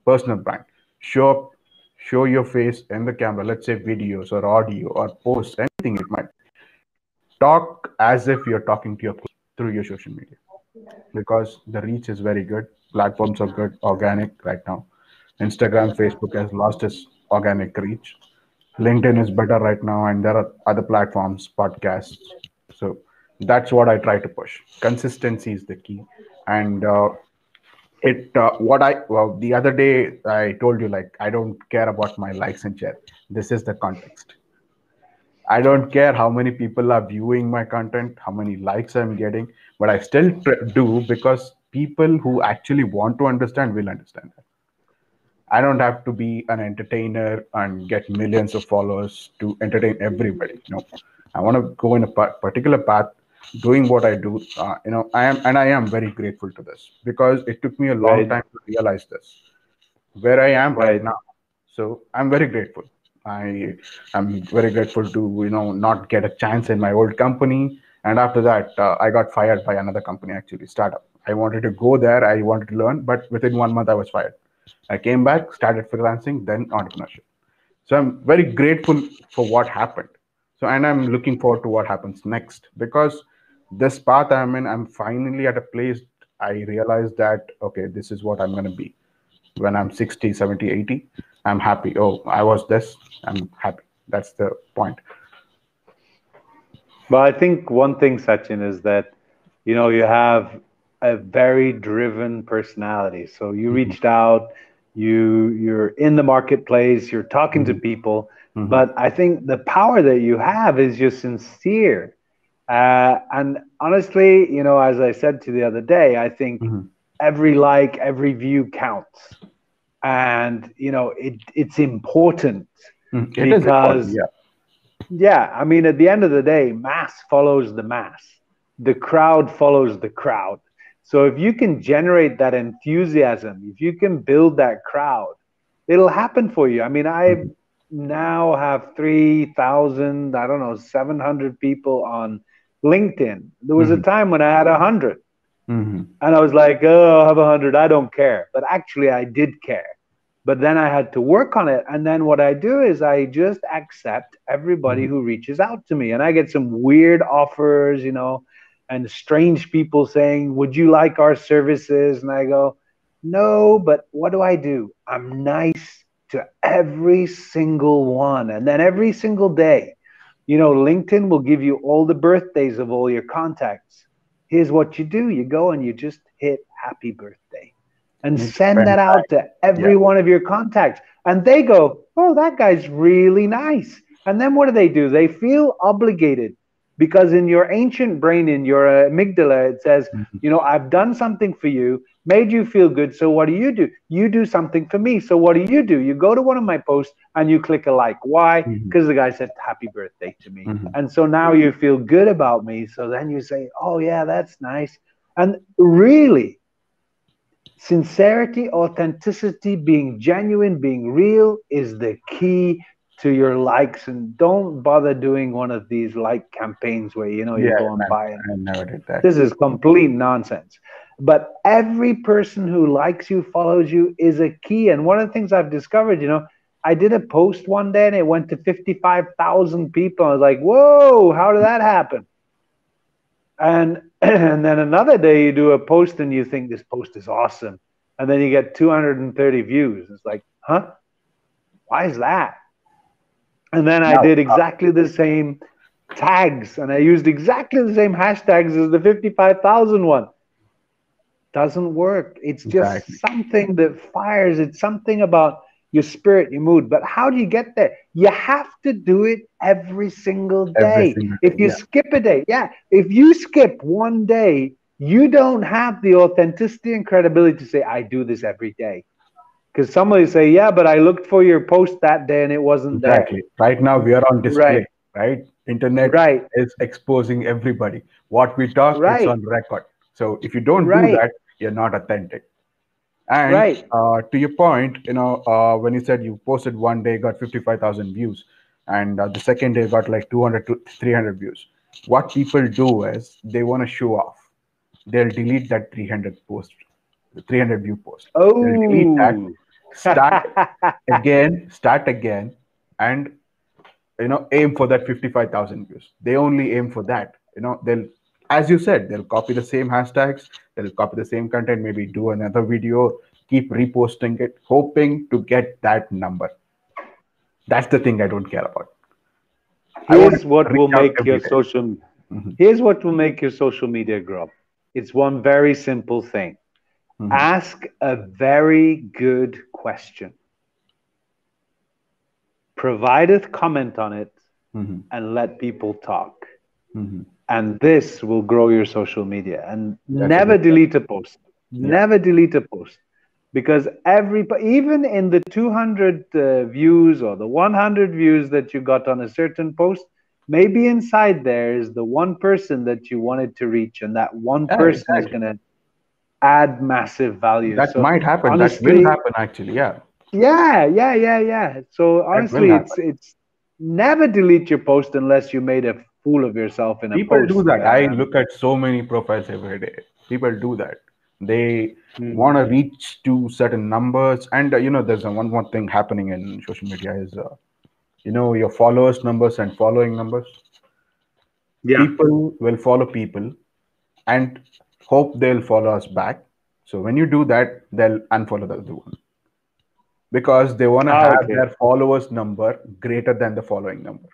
Personal brand. Show up, show your face in the camera, let's say videos or audio or posts, anything it might be. Talk as if you're talking to your client through your social media, because the reach is very good. Platforms are good, organic right now. Instagram, Facebook has lost its organic reach. LinkedIn is better right now, and there are other platforms, podcasts. So that's what I try to push. Consistency is the key. And it what I well the other day I told you, like, I don't care about my likes and share. This is the context. I don't care how many people are viewing my content, how many likes I'm getting, but I still do, because people who actually want to understand will understand that. I don't have to be an entertainer and get millions of followers to entertain everybody. No, I want to go in a particular path, doing what I do. I am very grateful to this, because it took me a long Right. time to realize this, where I am right Right. now. So I'm very grateful. I am very grateful to not get a chance in my old company, and after that I got fired by another company, actually startup. I wanted to go there, I wanted to learn, but within 1 month I was fired. I came back, started freelancing, then entrepreneurship. So I'm very grateful for what happened. So, and I'm looking forward to what happens next, because this path I'm in, I'm finally at a place I realize that, okay, this is what I'm going to be when I'm 60, 70, 80. I'm happy. Oh, I was this. I'm happy. That's the point. Well, I think one thing, Sachin, is that you have a very driven personality. So you Mhm, reached out, you're in the marketplace, you're talking to mhm, people, mhm, but I think the power that you have is you're sincere. And honestly, as I said to the other day, I think mhm, every like, every view counts, and it's important mhm. It is important. because Yeah. yeah, I mean, at the end of the day, mass follows the mass. The crowd follows the crowd. So if you can generate that enthusiasm, if you can build that crowd, it'll happen for you. I mean, I Mhm, now have 3,000, I don't know, 700 people on LinkedIn. There was a mhm, time when I had 100. mhm, And I was like, oh, I have 100. I don't care. But actually, I did care. But then I had to work on it. And then what I do is I just accept everybody mhm, who reaches out to me. And I get some weird offers, and strange people saying, would you like our services? And I go, no, but what do I do? I'm nice to every single one. And then every single day, LinkedIn will give you all the birthdays of all your contacts. Here's what you do: you go and you just hit happy birthday and mhm. send Spend that time. out to Yeah. every one of your contacts. And they go, oh, that guy's really nice. And then what do? They feel obligated. because in your ancient brain, in your amygdala, it says, Mhm. I've done something for you, made you feel good. So what do? You do something for me. So what do? You go to one of my posts and you click a like. Why? Mhm. Because the guy said happy birthday to me. Mhm. And so now you feel good about me. So then you say, oh, yeah, that's nice. And really, sincerity, authenticity, being genuine, being real is the key to your likes. And don't bother doing one of these like campaigns where you Yeah, go and man, buy and I never did that. this is complete nonsense. But every person who likes you, follows you is a key. And one of the things I've discovered, I did a post one day and it went to 55,000 people. I was like, whoa, how did that happen? And and then another day you do a post and you think this post is awesome. And then you get 230 views. It's like, huh? Why is that? And then I Now, did exactly the same tags and I used exactly the same hashtags as the 55,000 one. Doesn't work. It's exactly. just something that fires. It's something about your spirit, your mood. But how do you get there? You have to do it every single Every day. single day. If you Yeah, skip a day, yeah, if you skip one day, you don't have the authenticity and credibility to say, I do this every day. Because somebody say, yeah, but I looked for your post that day and it wasn't there. exactly. Right now we are on Right, display, right? Internet right, is exposing everybody. What we talk, it's right, on record. So if you don't do right, that, you're not authentic. And right. to your point, when you said you posted one day, got 55,000 views, and the second day got like 200 to 300 views. What people do is they want to show off. They'll delete that 300 post, the 300 view post. They'll delete that, Oh, start again, and aim for that 55,000 views. They only aim for that. They'll, as you said, they'll copy the same hashtags, they'll copy the same content, maybe do another video, keep reposting it, hoping to get that number. That's the thing I don't care about. I want to here's what will reach out make every your day. social Mhm. Here's what will make your social media grow. It's one very simple thing. Mhm. Ask a very good question. Provide a comment on it Mhm. and let people talk. Mhm. And this will grow your social media. And That's a never good point. delete a post. Yeah. Never delete a post. Because even in the 200 views or the 100 views that you got on a certain post, maybe inside there is the one person that you wanted to reach, and that one Yeah, person is exactly. going to add massive value. That So might happen. That will honestly, happen actually. Yeah. yeah, yeah, yeah, yeah. So That will honestly, happen. it's never delete your post unless you made a fool of yourself in a People do post. that. I look at so many profiles every day. People do that. They want Mhm. to reach to certain numbers, and there's one more thing happening in social media is your followers numbers and following numbers. Yeah. People will follow people and hope they'll follow us back. So when you do that, they'll unfollow the other one because they want to Ah, have okay. their followers number greater than the following number.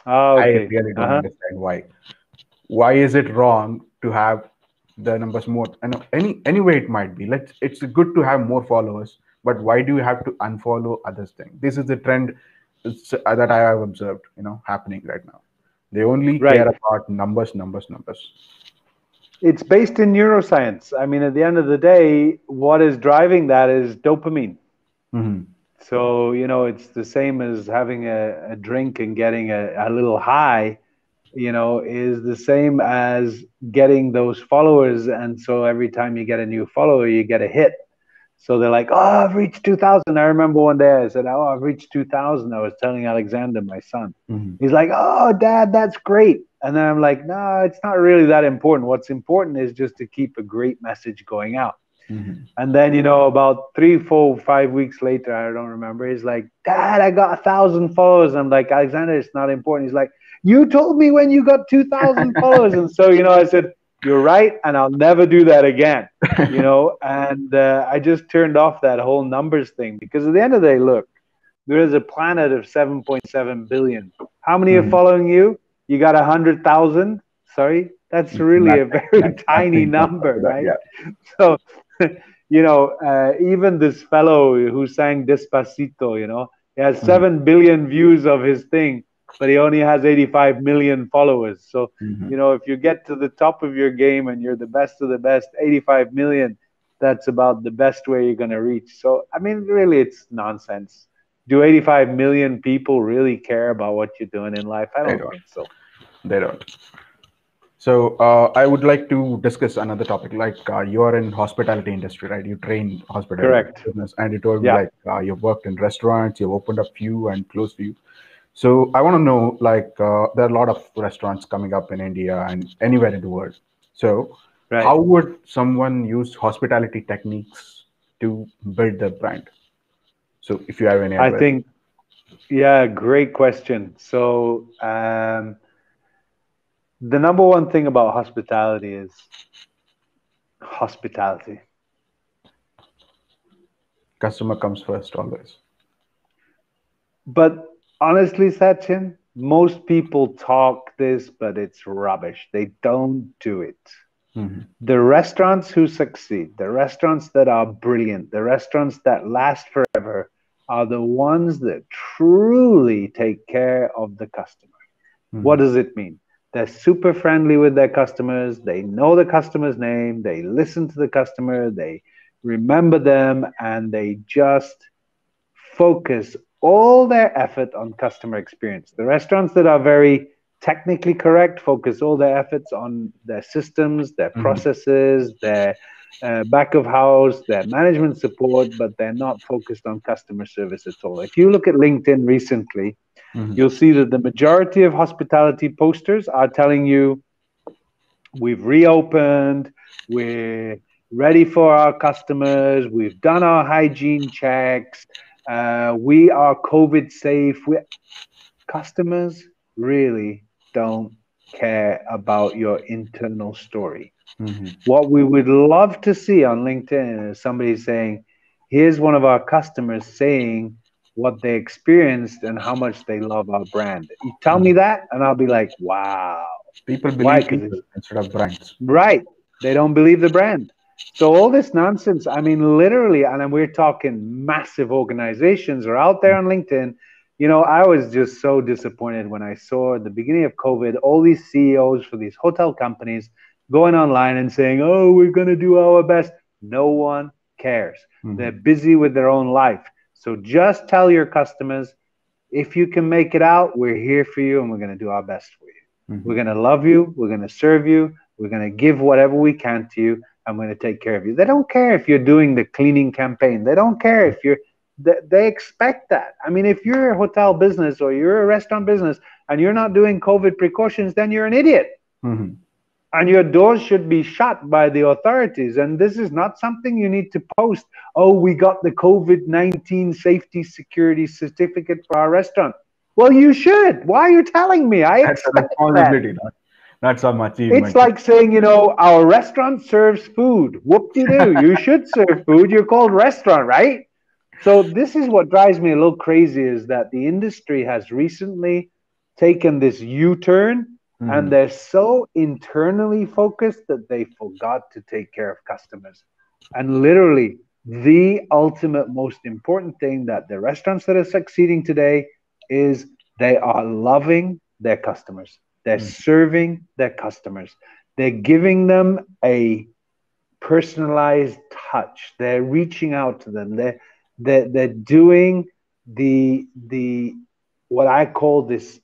Ah, I okay. really don't Uh-huh. understand why. Why is it wrong to have the numbers more? And any way it might be. It's good to have more followers, but why do you have to unfollow others thing? This is the trend that I have observed, happening right now. They only care Right. about numbers, numbers, numbers. It's based in neuroscience. I mean, at the end of the day, what is driving that is dopamine. Hmm. So, it's the same as having a drink and getting a little high, is the same as getting those followers. And so every time you get a new follower, you get a hit. So they're like, oh, I've reached 2,000. I remember one day I said, oh, I've reached 2,000. I was telling Alexander, my son. Hmm. He's like, oh, Dad, that's great. And then I'm like, no, it's not really that important. What's important is just to keep a great message going out. Hmm. And then, about 3, 4, 5 weeks later, I don't remember, he's like, Dad, I got 1,000 followers. I'm like, Alexander, it's not important. He's like, you told me when you got 2,000 followers. And so, I said, you're right. And I'll never do that again, and I just turned off that whole numbers thing because at the end of the day, look, there is a planet of 7.7 billion. How many are Hmm. following you? You got 100,000. Sorry, that's It's really a nothing. very That's tiny nothing compared number, to that. right? Yeah. So, even this fellow who sang Despacito, he has Hmm. 7 billion views of his thing. but he only has 85 million followers. So, Hmm. if you get to the top of your game and you're the best of the best, 85 million, that's about the best way you're going to reach. So, I mean, really, it's nonsense. Do 85 million people really care about what you're doing in life? I They don't don't. think so. They don't. So I would like to discuss another topic. Like you are in hospitality industry, right? You train hospitality Correct. business, and you told me Yeah. like you've worked in restaurants, you've opened up few and closed few. So I want to know, like, there are a lot of restaurants coming up in India and anywhere in the world. So Right. how would someone use hospitality techniques to build their brand? So if you have any I advice. think, yeah, great question. So, the number one thing about hospitality is hospitality. Customer comes first always. But honestly, Sachin, most people talk this, but it's rubbish. They don't do it. Hmm. The restaurants who succeed, the restaurants that are brilliant, the restaurants that last forever are the ones that truly take care of the customer. What Hmm. does it mean? They're super friendly with their customers. They know the customer's name. They listen to the customer. They remember them and they just focus all their effort on customer experience. The restaurants that are very technically correct focus all their efforts on their systems, their Hmm. processes, their back of house, their management support, but they're not focused on customer service at all. If you look at LinkedIn recently, Hmm. you'll see that the majority of hospitality posters are telling you we've reopened, we're ready for our customers, we've done our hygiene checks, we are COVID safe. Customers really don't care about your internal story. Hmm. What we would love to see on LinkedIn is somebody saying, here's one of our customers saying what they experienced and how much they love our brand. You tell me Hmm. that, and I'll be like, wow. People Why? believe Because people it's instead of brands. right. They don't believe the brand. So all this nonsense, I mean, literally, and we're talking massive organizations are out there on LinkedIn. I was just so disappointed when I saw at the beginning of COVID all these CEOs for these hotel companies going online and saying, "Oh, we're going to do our best." No one cares. They're Hmm. busy with their own life. So just tell your customers, if you can make it out, we're here for you and we're going to do our best for you. We're Hmm. going to love you. We're going to serve you. We're going to give whatever we can to you. I'm going to take care of you. They don't care if you're doing the cleaning campaign. They don't care if you're, they expect that. I mean, if you're a hotel business or you're a restaurant business and you're not doing COVID precautions, then you're an idiot Hmm. and your doors should be shut by the authorities. And this is not something you need to post. Oh, we got the COVID-19 safety security certificate for our restaurant. Well, you should. Why are you telling me? I That's a expect that. responsibility, not some It's achievement. like saying, our restaurant serves food. Whoop-de-doo. You should serve food. You're called restaurant, right? So this is what drives me a little crazy is that the industry has recently taken this U-turn and Hmm. they're so internally focused that they forgot to take care of customers. And literally, the ultimate most important thing that the restaurants that are succeeding today is they are loving their customers. They're Hmm. serving their customers. They're giving them a personalized touch. They're reaching out to them. They're doing the what I call this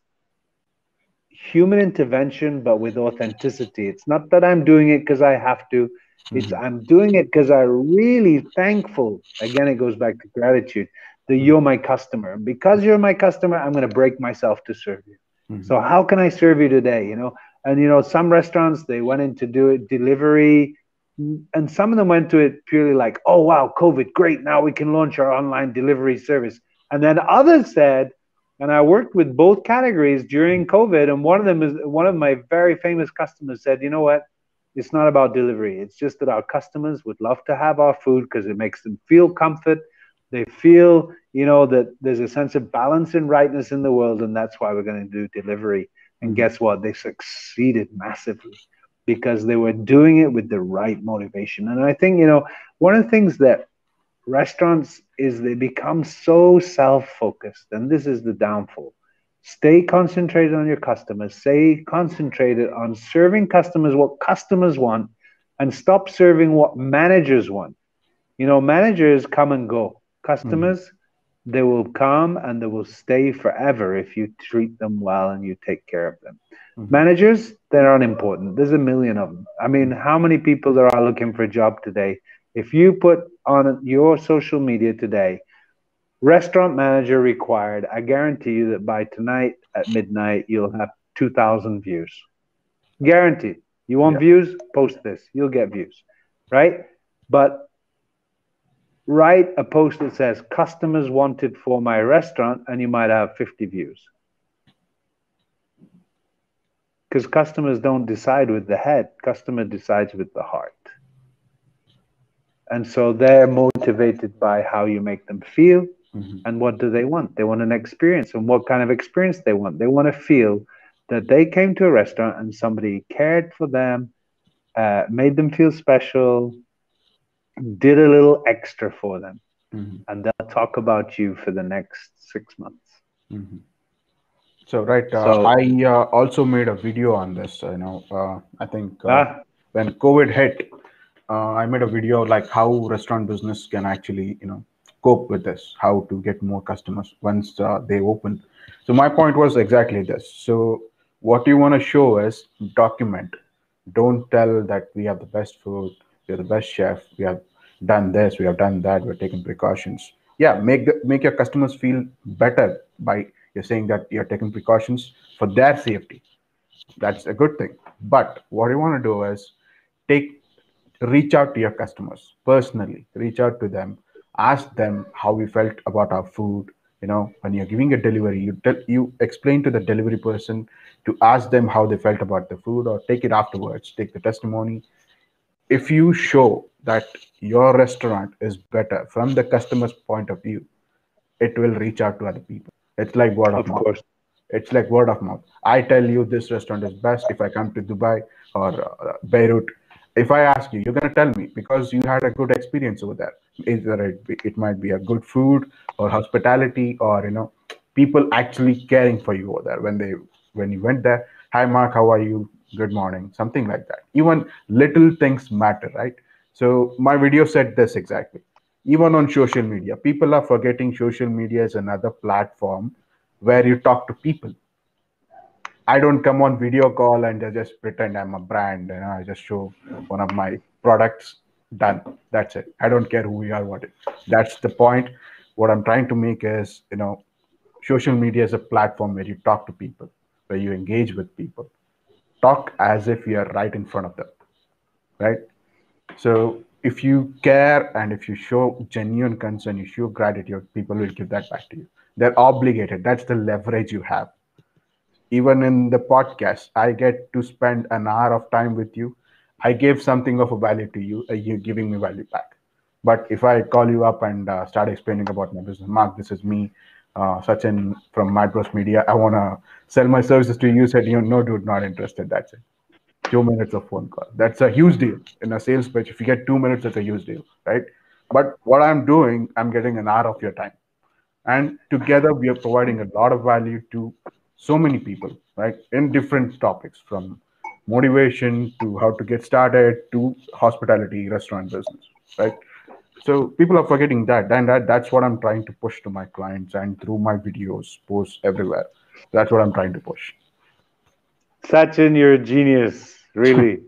human intervention, but with authenticity. It's not that I'm doing it because I have to. It's Hmm. I'm doing it because I'm really thankful. Again, it goes back to gratitude that you're my customer. And because you're my customer, I'm going to break myself to serve you. Hmm. So how can I serve you today? And some restaurants they went in to do it delivery, and some of them went to it purely like, oh wow, COVID, great, now we can launch our online delivery service. And then others said, and I worked with both categories during COVID. And one of them is one of my very famous customers said, you know what? It's not about delivery. It's just that our customers would love to have our food because it makes them feel comfort. They feel, that there's a sense of balance and rightness in the world. And that's why we're going to do delivery. And Hmm. guess what? They succeeded massively because they were doing it with the right motivation. And I think, one of the things that restaurants is they become so self-focused, and this is the downfall. Stay concentrated on your customers. Stay concentrated on serving customers what customers want, and stop serving what managers want. You know, managers come and go. Mhm. Customers, they will come and they will stay forever if you treat them well and you take care of them. Mhm. Managers, they're unimportant. There's a million of them. I mean, how many people there are looking for a job today? If you put on your social media today, restaurant manager required, I guarantee you that by tonight at midnight, you'll have 2,000 views. Guaranteed. You want Yeah. views? Post this. You'll get views, right? But write a post that says customers wanted for my restaurant, and you might have 50 views. Because customers don't decide with the head, customer decides with the heart. And so they're motivated by how you make them feel. Mhm. And what do they want? They want an experience. And what kind of experience they want? They want to feel that they came to a restaurant and somebody cared for them, made them feel special, did a little extra for them. Mhm. And they'll talk about you for the next 6 months. Mhm. So right, So, I also made a video on this. I think ah, when COVID hit, I made a video like how restaurant business can actually, cope with this, how to get more customers once they open. So my point was exactly this. So what you want to show is document. Don't tell that we have the best food, we're the best chef, we have done this, we have done that, we're taking precautions. Yeah, make your customers feel better by you're saying that you're taking precautions for their safety. That's a good thing. But what you want to do is take reach out to your customers personally, reach out to them, ask them how we felt about our food. When you're giving a delivery, you explain to the delivery person to ask them how they felt about the food, or take it afterwards, take the testimony. If you show that your restaurant is better from the customer's point of view, it will reach out to other people. It's like word of of mouth. course, It's like word of mouth. I tell you this restaurant is best if I come to Dubai or Beirut. If I ask you, you're gonna tell me because you had a good experience over there. Either it might be a good food or hospitality, or people actually caring for you over there when you went there. Hi Mark, how are you? Good morning. Something like that. Even little things matter, right? So my video said this exactly. Even on social media, people are forgetting social media is another platform where you talk to people. I don't come on video call and just pretend I'm a brand. I just show one of my products. Done. That's it. I don't care who we are. What it. That's the point. What I'm trying to make is, social media is a platform where you talk to people, where you engage with people. Talk as if you're right in front of them, right? So if you care and if you show genuine concern, you show gratitude, people will give that back to you. They're obligated. That's the leverage you have. Even in the podcast, I get to spend an hour of time with you. I gave something of a value to you, you giving me value back. But if I call you up and start explaining about my business, Mark, this is me, Sachin from Madros Media, I want to sell my services to you. You said, no, dude, not interested. That's it. 2 minutes of phone call. That's a huge deal in a sales pitch. If you get 2 minutes, that's a huge deal, right? But what I'm doing, I'm getting an hour of your time, and together we are providing a lot of value to so many people, right, in different topics, from motivation to how to get started to hospitality, restaurant business, right? So people are forgetting that, and that's what I'm trying to push to my clients and through my videos, posts everywhere. That's what I'm trying to push. Sachin, you're a genius, really.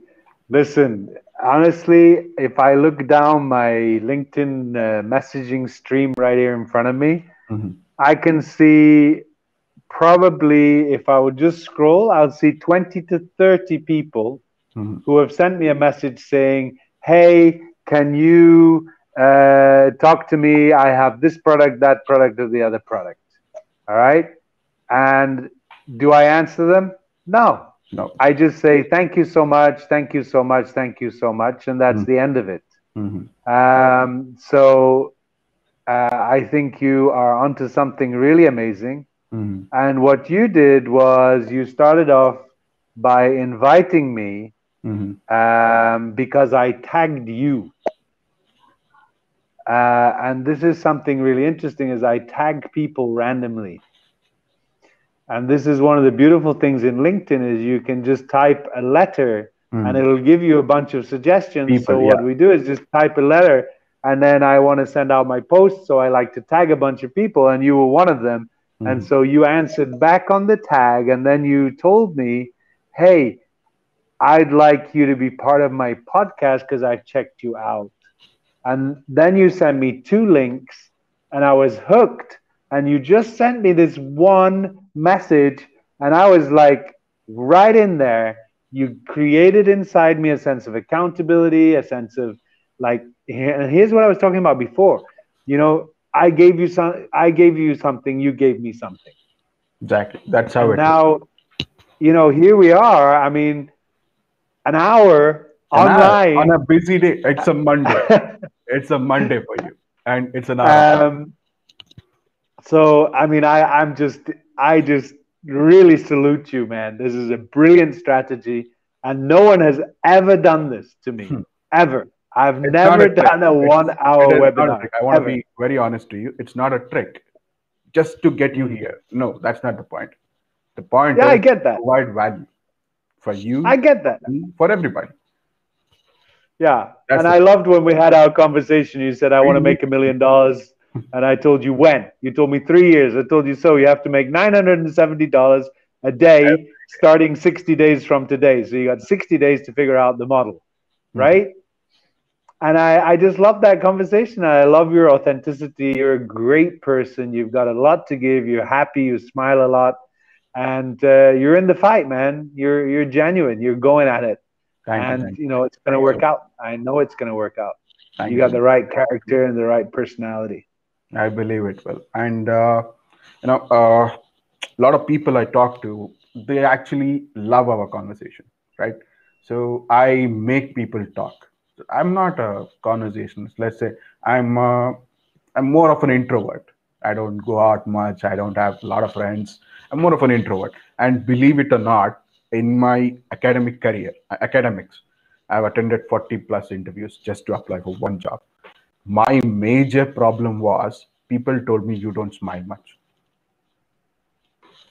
Listen, honestly, if I look down my LinkedIn messaging stream right here in front of me, Hmm. I can see probably, if I would just scroll, I'll see 20 to 30 people Hmm. who have sent me a message saying, hey, can you talk to me? I have this product, that product, or the other product. All right. And do I answer them? No. No. I just say, thank you so much, thank you so much, thank you so much. And that's the end of it. Hmm. So I think you are onto something really amazing. Hmm. And what you did was you started off by inviting me Hmm. because I tagged you. And this is something really interesting is I tag people randomly. And this is one of the beautiful things in LinkedIn is you can just type a letter and Mm. it'll give you a bunch of suggestions. So People, what yeah. we do is just type a letter, and then I want to send out my post. So I like to tag a bunch of people, and you were one of them. And Mm. so you answered back on the tag, and then you told me, hey, I'd like you to be part of my podcast because I checked you out. And then you sent me two links, and I was hooked. And you just sent me this one message, and I was like right in there. You created inside me a sense of accountability, a sense of like, and here's what I was talking about before. You know, I gave you something, you gave me something. Exactly. That's how And it is. now, here we are. I mean, an hour An hour on a online. busy day. It's a Monday. It's a Monday for you, and it's an hour. um, So I mean, I just really salute you, man. This is a brilliant strategy, and no one has ever done this to me, Hmm. ever. I've It's not a never trick. done a It's 1 hour it is not a webinar trick. I want to ever. be very honest to you. It's not a trick just to get you Mm. here. No, that's not the point. The point Yeah, I is get that. provide value for I you, get that. for everybody. Yeah, That's and the I point. loved when we had our conversation. You said, "I want to We make $1 million," and I told you when. You told me 3 years. I told you so. You have to make $970 a day, starting 60 days from today. So you got 60 days to figure out the model, Mhm. right? And I just love that conversation. I love your authenticity. You're a great person. You've got a lot to give. You're happy. You smile a lot, and you're in the fight, man. You're genuine. You're going at it, Thank you, and thank you, it's going to work out. I know it's going to work out. thank You you got so the much. right character and the right personality. I believe it will. And a lot of people I talk to, they actually love our conversation, right? So I make people talk. I'm not a conversationalist. Let's say I'm uh, I'm more of an introvert. I don't go out much. I don't have a lot of friends. I'm more of an introvert. And believe it or not, in my academic career, academics, I've attended 40 plus interviews just to apply for one job. My major problem was people told me you don't smile much.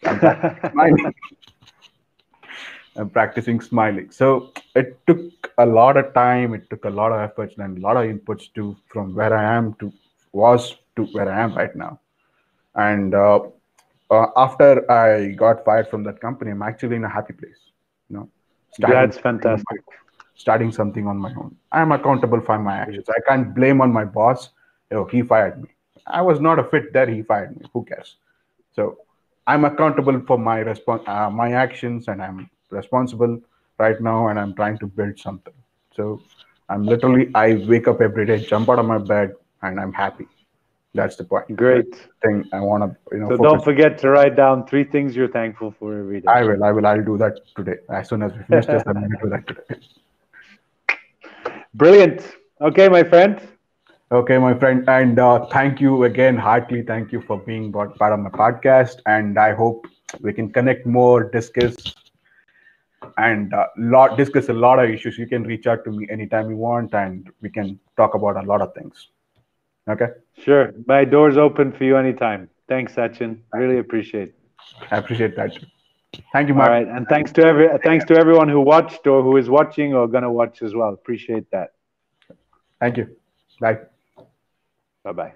I'm practicing smiling. I'm practicing smiling. So it took a lot of time, it took a lot of efforts and a lot of inputs to from where I am to was to where I am right now. And after I got fired from that company, I'm actually in a happy place. You know, starting That's something on my fantastic. own. Starting something on my own. I'm accountable for my actions. I can't blame on my boss. Oh, he fired me. I was not a fit there. He fired me. Who cares? So I'm accountable for my actions, and I'm responsible right now, and I'm trying to build something. So I wake up every day, jump out of my bed, and I'm happy. That's the point. That's Great. the thing I want to So don't focus. forget to write down 3 things you're thankful for every day. I'll do that today. As soon as we finish this, I'm going to do that today. Brilliant. Okay, my friend. Okay, my friend, and thank you again, heartily. Thank you for being part of my podcast, and I hope we can connect more, discuss a lot of issues. You can reach out to me anytime you want, and we can talk about a lot of things. Okay, Sure. My door's open for you anytime. Thanks, Sachin. thank Really you. appreciate it. I appreciate that. Thank you, All Mark. right. And thanks to everyone who watched or who is watching or gonna watch as well. Appreciate that. Thank you. Bye. Bye bye.